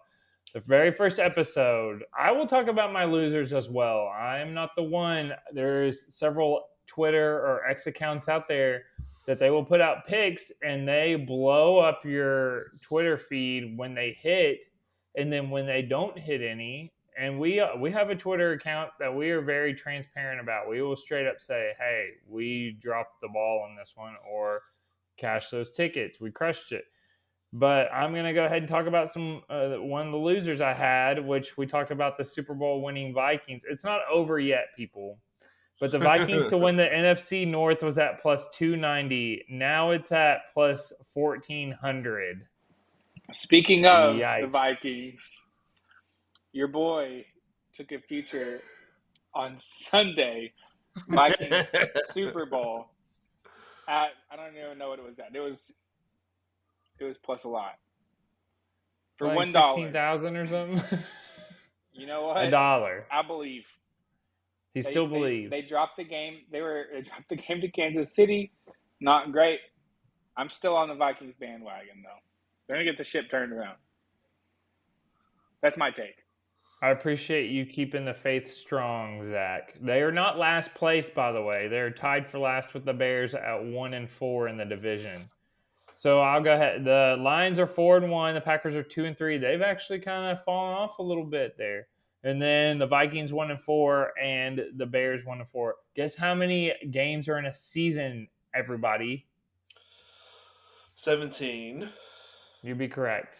The very first episode, I will talk about my losers as well. I'm not the one. There's several Twitter or X accounts out there that they will put out picks and they blow up your Twitter feed when they hit, and then when they don't hit any. And we have a Twitter account that we are very transparent about. We will straight up say, hey, we dropped the ball on this one, or cash those tickets. We crushed it. But I'm going to go ahead and talk about one of the losers I had, which we talked about, the Super Bowl winning Vikings. It's not over yet, people. But the Vikings to win the NFC North was at plus 290. Now it's at plus 1,400. Speaking of the Vikings, your boy took a future on Sunday Vikings Super Bowl at, I don't even know what it was at. It was plus a lot. For like $1. 16,000 or something. You know what? $1. I believe. He still believes. They dropped the game. They dropped the game to Kansas City. Not great. I'm still on the Vikings bandwagon, though. They're going to get the ship turned around. That's my take. I appreciate you keeping the faith strong, Zach. They are not last place, by the way. They're tied for last with the Bears at 1-4 in the division. So I'll go ahead. The Lions are 4-1. The Packers are 2-3. They've actually kind of fallen off a little bit there. And then the Vikings 1-4 and the Bears 1-4. Guess how many games are in a season, everybody? 17. You'd be correct.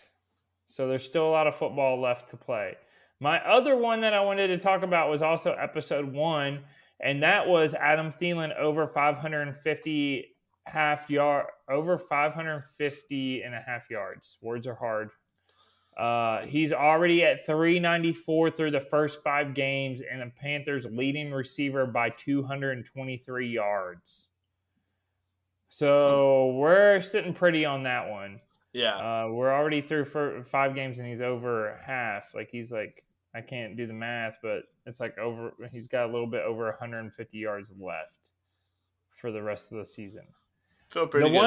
So there's still a lot of football left to play. My other one that I wanted to talk about was also episode 1, and that was Adam Thielen over 550 and a half yards. Words are hard. He's already at 394 through the first 5 games, and the Panthers' leading receiver by 223 yards. So we're sitting pretty on that one. Yeah. We're already through for 5 games, and he's over half. He's I can't do the math, but it's he's got a little bit over 150 yards left for the rest of the season. Feel pretty good. The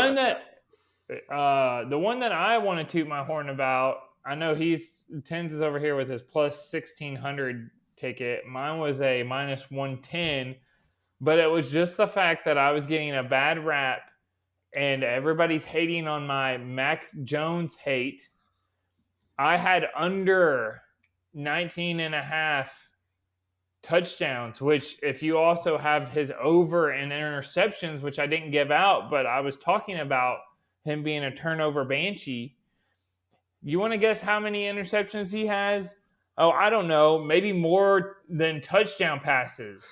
one that I want to toot my horn about, I know Tens is over here with his plus 1,600 ticket. Mine was a minus 110, but it was just the fact that I was getting a bad rap and everybody's hating on my Mac Jones hate. I had under 19.5 touchdowns, which if you also have his over in interceptions, which I didn't give out, but I was talking about him being a turnover banshee. You want to guess how many interceptions he has? Oh, I don't know. Maybe more than touchdown passes.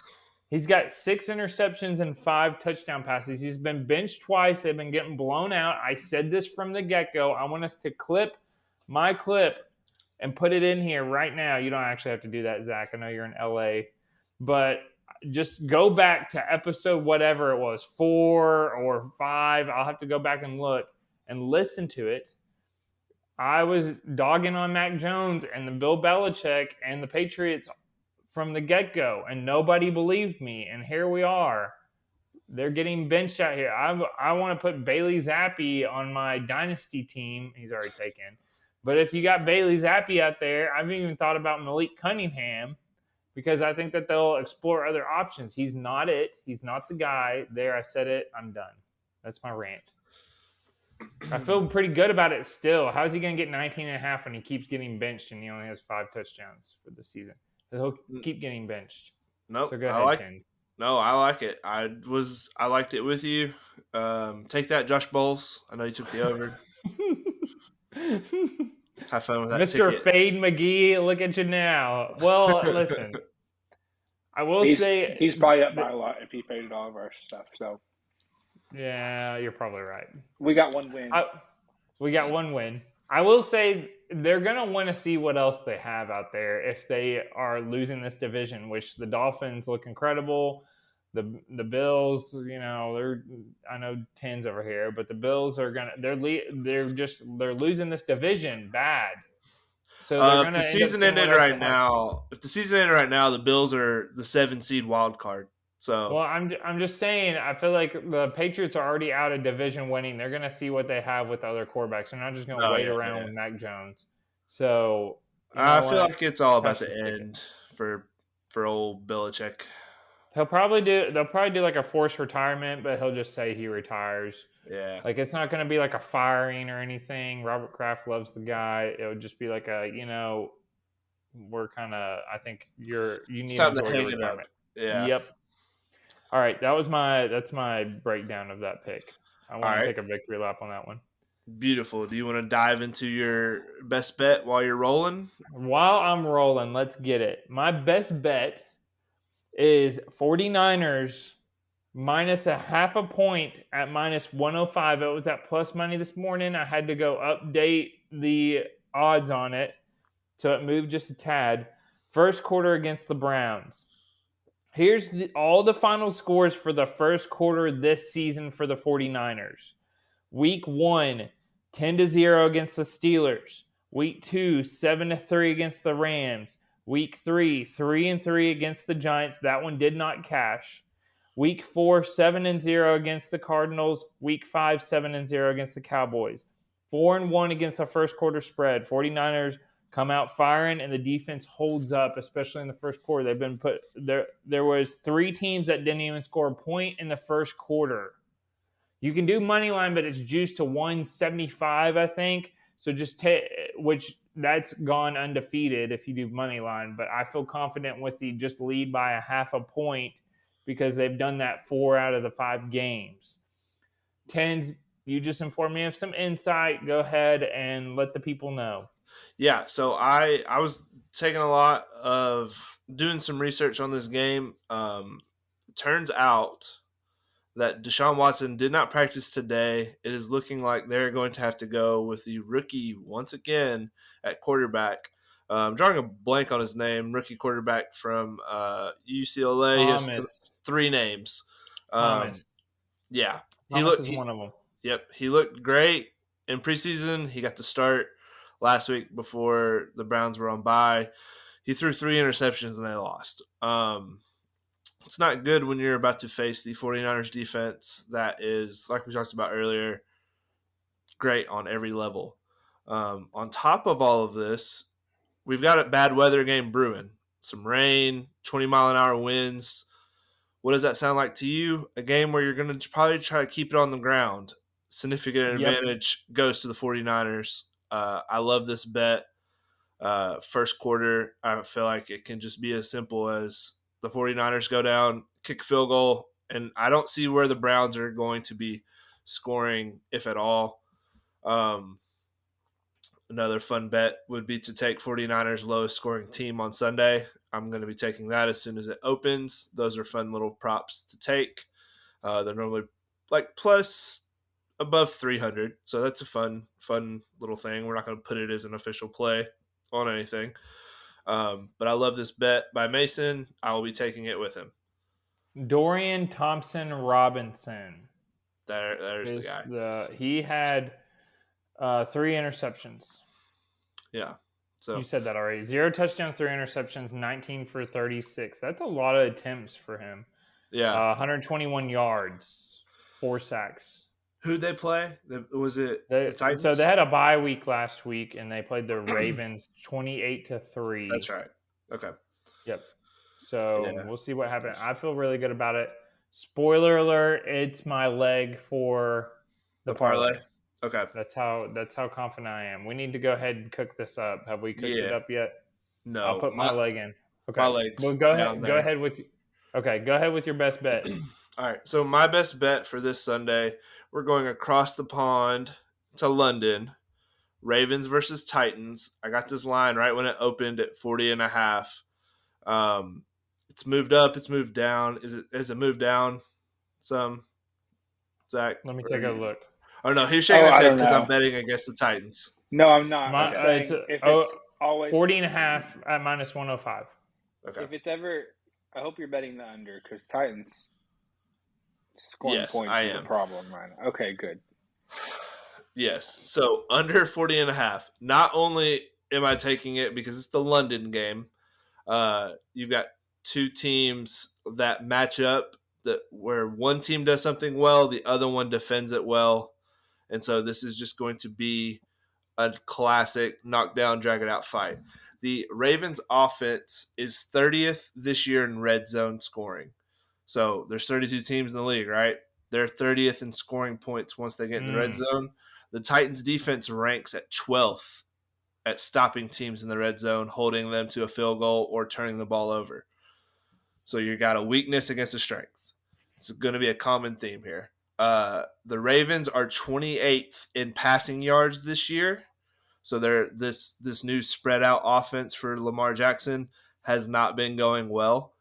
He's got 6 interceptions and 5 touchdown passes. He's been benched twice. They've been getting blown out. I said this from the get-go. I want us to clip my clip and put it in here right now. You don't actually have to do that, Zach. I know you're in LA. But just go back to episode whatever it was, 4 or 5. I'll have to go back and look and listen to it. I was dogging on Mac Jones and the Bill Belichick and the Patriots from the get-go, and nobody believed me. And here we are. They're getting benched out here. I want to put Bailey Zappi on my dynasty team. He's already taken. But if you got Bailey Zappi out there, I've even thought about Malik Cunningham because I think that they'll explore other options. He's not it. He's not the guy. There, I said it. I'm done. That's my rant. I feel pretty good about it still. How's he going to get 19.5 when he keeps getting benched and he only has 5 touchdowns for the season? He'll keep getting benched. Nope. So go ahead, Ken. No, I like it. I liked it with you. Take that, Josh Bowles. I know you took the over. Have fun with that, Mr. ticket. Fade McGee. Look at you now. Well, listen. I will say he's probably up by a lot if he faded all of our stuff. So yeah, you're probably right. We got one win. We got one win. I will say they're going to want to see what else they have out there if they are losing this division, which the Dolphins look incredible. The Bills, I know 10's over here, but the Bills are they're losing this division bad. So they're if the season ended right now, the Bills are the 7 seed wild card. So well, I'm just saying, I feel like the Patriots are already out of division winning. They're going to see what they have with other quarterbacks. They're not just going to wait around with Mac Jones. So I feel like it's all about the end for old Belichick. They'll probably do like a forced retirement, but he'll just say he retires. Yeah. Like it's not going to be like a firing or anything. Robert Kraft loves the guy. It would just be like we're kind of, I think you need time to hang it up. Yeah. Yep. All right, that's my breakdown of that pick. I want to take a victory lap on that one. Beautiful. Do you want to dive into your best bet while you're rolling? While I'm rolling, let's get it. My best bet is 49ers minus a half a point at minus 105. It was at plus money this morning. I had to go update the odds on it, so it moved just a tad. First quarter against the Browns. Here's all the final scores for the first quarter this season for the 49ers. Week 1, 10-0 against the Steelers. Week 2, 7-3 against the Rams. Week 3, 3-3 against the Giants. That one did not cash. Week 4, 7-0 against the Cardinals. Week 5, 7-0 against the Cowboys. 4-1 against the first quarter spread. 49ers come out firing, and the defense holds up, especially in the first quarter. They've been put there. There was 3 teams that didn't even score a point in the first quarter. You can do money line, but it's juiced to 175, I think. So just take, which that's gone undefeated if you do money line. But I feel confident with the just lead by a half a point because they've done that 4 out of the 5 games. Tens, you just informed me of some insight. Go ahead and let the people know. Yeah, so I was taking a lot of doing some research on this game. Turns out that Deshaun Watson did not practice today. It is looking like they're going to have to go with the rookie once again at quarterback. I'm drawing a blank on his name. Rookie quarterback from UCLA. Thomas. He has 3 names. Thomas. Yeah, Thomas is one of them. Yep, he looked great in preseason. He got to start last week before the Browns were on bye. He threw 3 interceptions and they lost. It's not good when you're about to face the 49ers defense that is, like we talked about earlier, great on every level. On top of all of this, we've got a bad weather game brewing. Some rain, 20-mile-an-hour winds. What does that sound like to you? A game where you're going to probably try to keep it on the ground. Significant advantage goes to the 49ers. I love this bet. First quarter, I feel like it can just be as simple as the 49ers go down, kick a field goal, and I don't see where the Browns are going to be scoring, if at all. Another fun bet would be to take 49ers lowest scoring team on Sunday. I'm going to be taking that as soon as it opens. Those are fun little props to take. They're normally like plus above 300, so that's a fun little thing. We're not going to put it as an official play on anything. But I love this bet by Mason. I will be taking it with him. Dorian Thompson-Robinson. There's the guy. He had 3 interceptions. Yeah. So you said that already. 0 touchdowns, 3 interceptions, 19 for 36. That's a lot of attempts for him. Yeah. 121 yards, 4 sacks. Who'd they play? Was it the Titans? So they had a bye week last week, and they played the Ravens 28-3. That's right. Okay. Yep. So we'll see what happens. I feel really good about it. Spoiler alert, it's my leg for the parlay. Okay. That's how confident I am. We need to go ahead and cook this up. Have we cooked it up yet? No. I'll put my leg in. Okay. My legs. Well, go ahead with your best bet. All right. So my best bet for this Sunday, we're going across the pond to London. Ravens versus Titans. I got this line right when it opened at 40.5. It's moved up. It's moved down. Has it moved down some? Zach? Let me take a look. Oh, no. He's shaking his head because I'm betting against the Titans. No, I'm not. It's always 40.5 at minus 105. Okay. If it's ever, I hope you're betting the under because Titans scoring points is a problem right now. Okay, good. Yes. So under 40.5. Not only am I taking it because it's the London game, you've got 2 teams that match up where one team does something well, the other one defends it well. And so this is just going to be a classic knockdown, drag it out fight. The Ravens offense is 30th this year in red zone scoring. So there's 32 teams in the league, right? They're 30th in scoring points once they get in the red zone. The Titans defense ranks at 12th at stopping teams in the red zone, holding them to a field goal or turning the ball over. So you got a weakness against a strength. It's going to be a common theme here. The Ravens are 28th in passing yards this year. So this new spread out offense for Lamar Jackson has not been going well.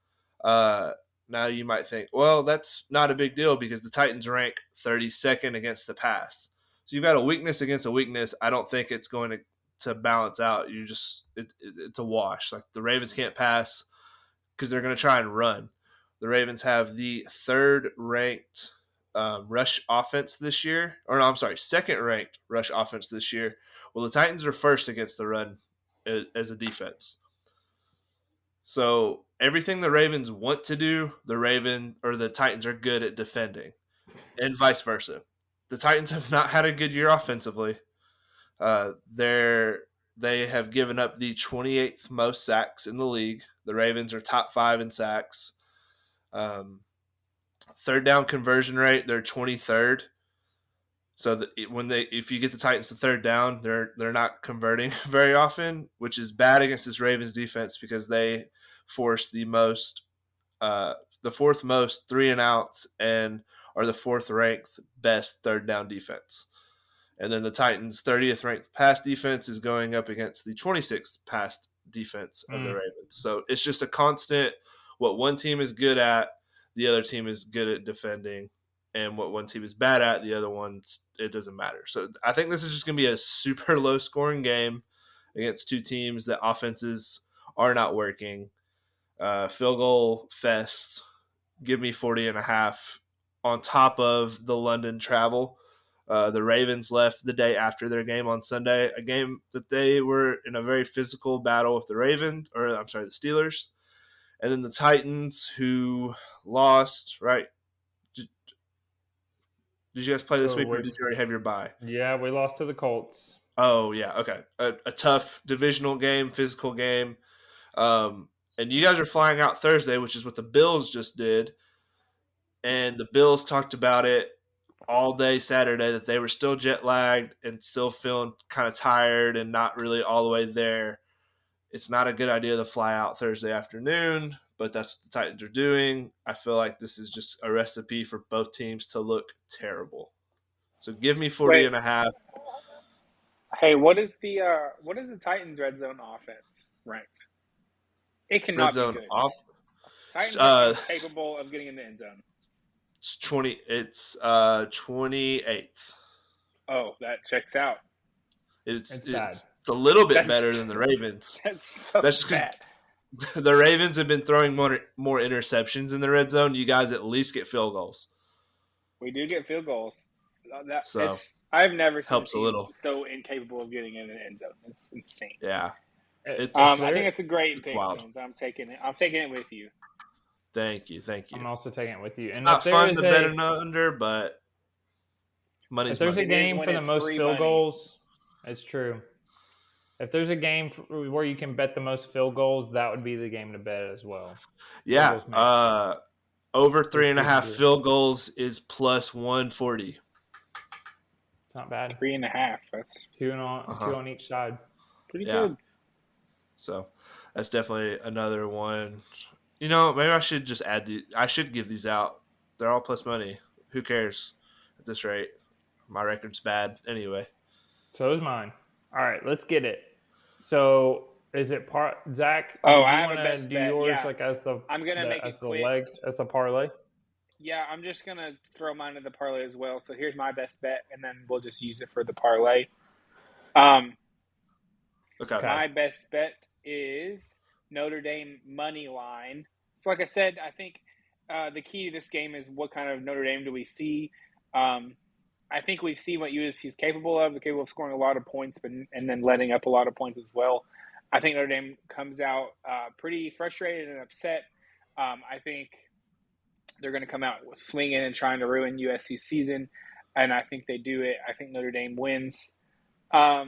Now you might think, well, that's not a big deal because the Titans rank 32nd against the pass. So you've got a weakness against a weakness. I don't think it's going to balance out. It's a wash. Like the Ravens can't pass because they're going to try and run. The Ravens have the third-ranked rush offense this year. Or no, I'm sorry, second-ranked rush offense this year. Well, the Titans are first against the run as a defense. So everything the Ravens want to do, the Titans are good at defending, and vice versa. The Titans have not had a good year offensively. They have given up the 28th most sacks in the league. The Ravens are top 5 in sacks. Third down conversion rate, they're 23rd. So if you get the Titans to third down, they're not converting very often, which is bad against this Ravens defense because they force the fourth most 3-and-outs and are the fourth ranked best third down defense. And then the Titans' 30th ranked pass defense is going up against the 26th pass defense of the Ravens. So it's just a constant. What one team is good at, the other team is good at defending. And what one team is bad at, the other one, it doesn't matter. So I think this is just going to be a super low-scoring game against two teams that offenses are not working. Field goal fest. Give me 40.5 on top of the London travel. The Ravens left the day after their game on Sunday, a game that they were in a very physical battle with the Steelers. And then the Titans, who lost, right? Did you guys play this week, or did you already have your bye? Yeah, we lost to the Colts. Oh, yeah, okay. A tough divisional game, physical game. And you guys are flying out Thursday, which is what the Bills just did. And the Bills talked about it all day Saturday that they were still jet lagged and still feeling kind of tired and not really all the way there. It's not a good idea to fly out Thursday afternoon, but that's what the Titans are doing. I feel like this is just a recipe for both teams to look terrible. So give me 40.5. Hey, what is the Titans red zone offense ranked? It cannot be good. Titans are capable of getting in the end zone. It's 28th. Oh, that checks out. It's a little bit better than the Ravens. That's just bad. The Ravens have been throwing more interceptions in the red zone. You guys at least get field goals. We do get field goals. I've never seen helps a little. So incapable of getting in an end zone. It's insane. Yeah. I think it's a great pick, Jones. I'm taking it with you. Thank you. I'm also taking it with you. And not fun to bet under, but money's if there's money. A game for the most field goals, it's true. If there's a game where you can bet the most field goals, that would be the game to bet as well. Yeah. Over 3.5 field goals is plus 140. It's not bad. 3.5. That's two on each side. Pretty good. So that's definitely another one. Maybe I should just I should give these out. They're all plus money. Who cares at this rate? My record's bad anyway. So is mine. All right, let's get it. So is it Zach? Oh, I have a best bet. Yours as the leg as the parlay? Yeah, I'm just gonna throw mine in the parlay as well. So here's my best bet, and then we'll just use it for the parlay. Okay. My best bet is Notre Dame money line. So like I said, I think the key to this game is what kind of Notre Dame do we see. I think we've seen what USC is capable of. They're capable of scoring a lot of points, and then letting up a lot of points as well. I think Notre Dame comes out pretty frustrated and upset. I think they're going to come out swinging and trying to ruin USC's season, and I think they do it. I think Notre Dame wins. I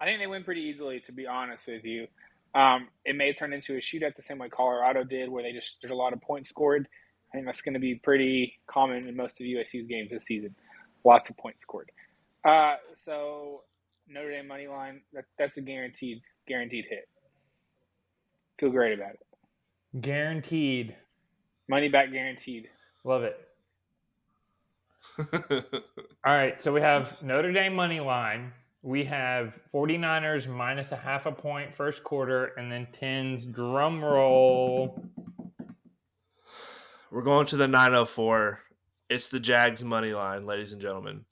think they win pretty easily, to be honest with you. It may turn into a shootout the same way Colorado did, where there's a lot of points scored. I think that's going to be pretty common in most of USC's games this season. Lots of points scored. So Notre Dame money line, that's a guaranteed hit. Feel great about it. Guaranteed. Money back guaranteed. Love it. All right, so we have Notre Dame money line. We have 49ers minus 0.5 point first quarter, and then 10's drum roll. We're going to the 904. It's the Jags money line, ladies and gentlemen.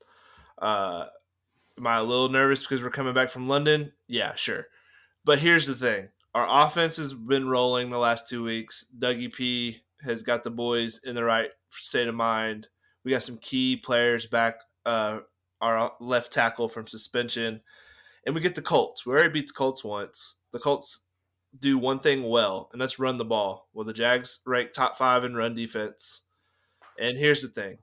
Am I a little nervous because we're coming back from London? Yeah, sure. But here's the thing. Our offense has been rolling the last 2 weeks. Dougie P has got the boys in the right state of mind. We got some key players back. Our left tackle from suspension. And we get the Colts. We already beat the Colts once. The Colts do one thing well, and that's run the ball. Well, the Jags rank top 5 in run defense. And here's the thing.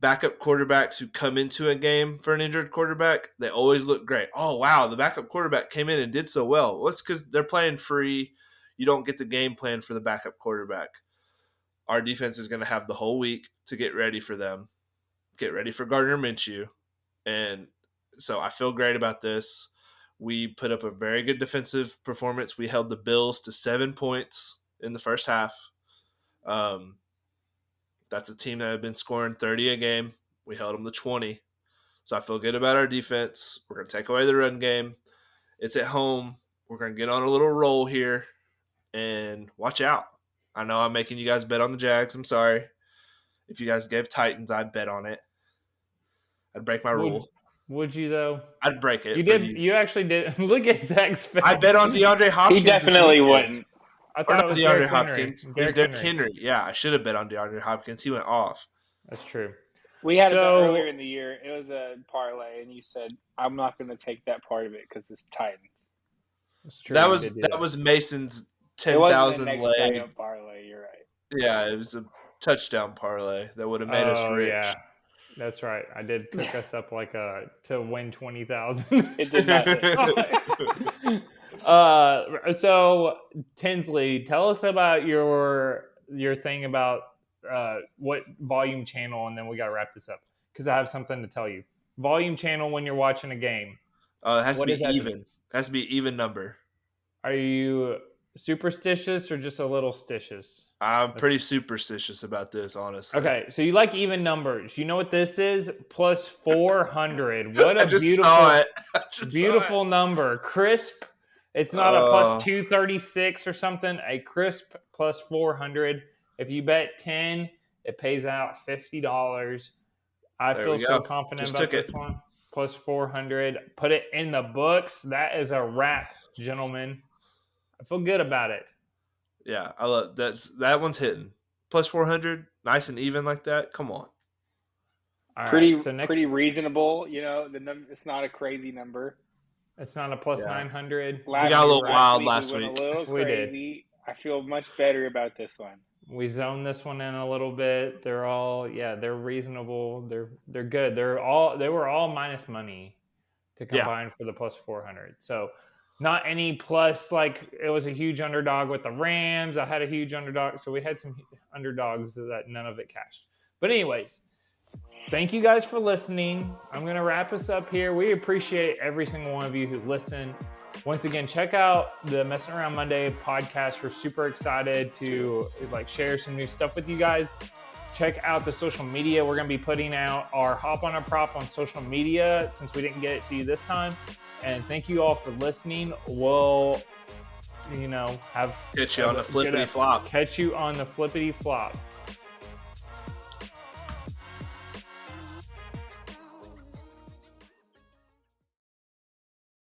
Backup quarterbacks who come into a game for an injured quarterback, they always look great. Oh, wow, the backup quarterback came in and did so well. Well, it's because they're playing free. You don't get the game plan for the backup quarterback. Our defense is going to have the whole week to get ready for them, get ready for Gardner Minshew. And so I feel great about this. We put up a very good defensive performance. We held the Bills to 7 points in the first half. That's a team that had been scoring 30 a game. We held them to 20. So I feel good about our defense. We're going to take away the run game. It's at home. We're going to get on a little roll here. And watch out. I know I'm making you guys bet on the Jags. I'm sorry. If you guys gave Titans, I'd bet on it. I'd break my rule. Would you, though? I'd break it. You actually did. Look at Zach's face. I bet on DeAndre Hopkins. He definitely wouldn't. I thought it was DeAndre Derrick Hopkins. Henry. It was Derrick Henry. Yeah, I should have bet on DeAndre Hopkins. He went off. That's true. We had it earlier in the year. It was a parlay, and you said, I'm not going to take that part of it because it's Titans. That's true. That was Mason's 10,000 leg parlay. You're right. Yeah, it was a touchdown parlay that would have made us rich. Yeah. That's right. I did cook us up to win 20,000. It did not. So Tinsley, tell us about your thing about what volume channel, and then we got to wrap this up because I have something to tell you. Volume channel when you're watching a game. It has to be even. It has to be even number. Are you superstitious or just a little stitious? I'm pretty superstitious about this, honestly. Okay, so you like even numbers. You know what this is? Plus 400. What a beautiful number. Crisp. It's not a plus 236 or something. A crisp plus 400. If you bet 10, it pays out $50. I feel so confident about this one. Plus 400. Put it in the books. That is a wrap, gentlemen. I feel good about it. Yeah, I love that one's hitting. Plus 400, nice and even like that. Come on. Pretty reasonable. You know, it's not a crazy number. It's not a plus 900. We got a little wild last week. A little crazy. I feel much better about this one. We zoned this one in a little bit. They're all they're reasonable. They're good. They were all minus money to combine for the plus 400. So not any plus, like it was a huge underdog with the Rams. I had a huge underdog. So we had some underdogs that none of it cashed. But anyways, thank you guys for listening. I'm going to wrap us up here. We appreciate every single one of you who listen. Once again, check out the Messing Around Monday podcast. We're super excited to share some new stuff with you guys. Check out the social media. We're going to be putting out our Hop on a Prop on social media since we didn't get it to you this time. And thank you all for listening. We'll, catch you on the flippity flop.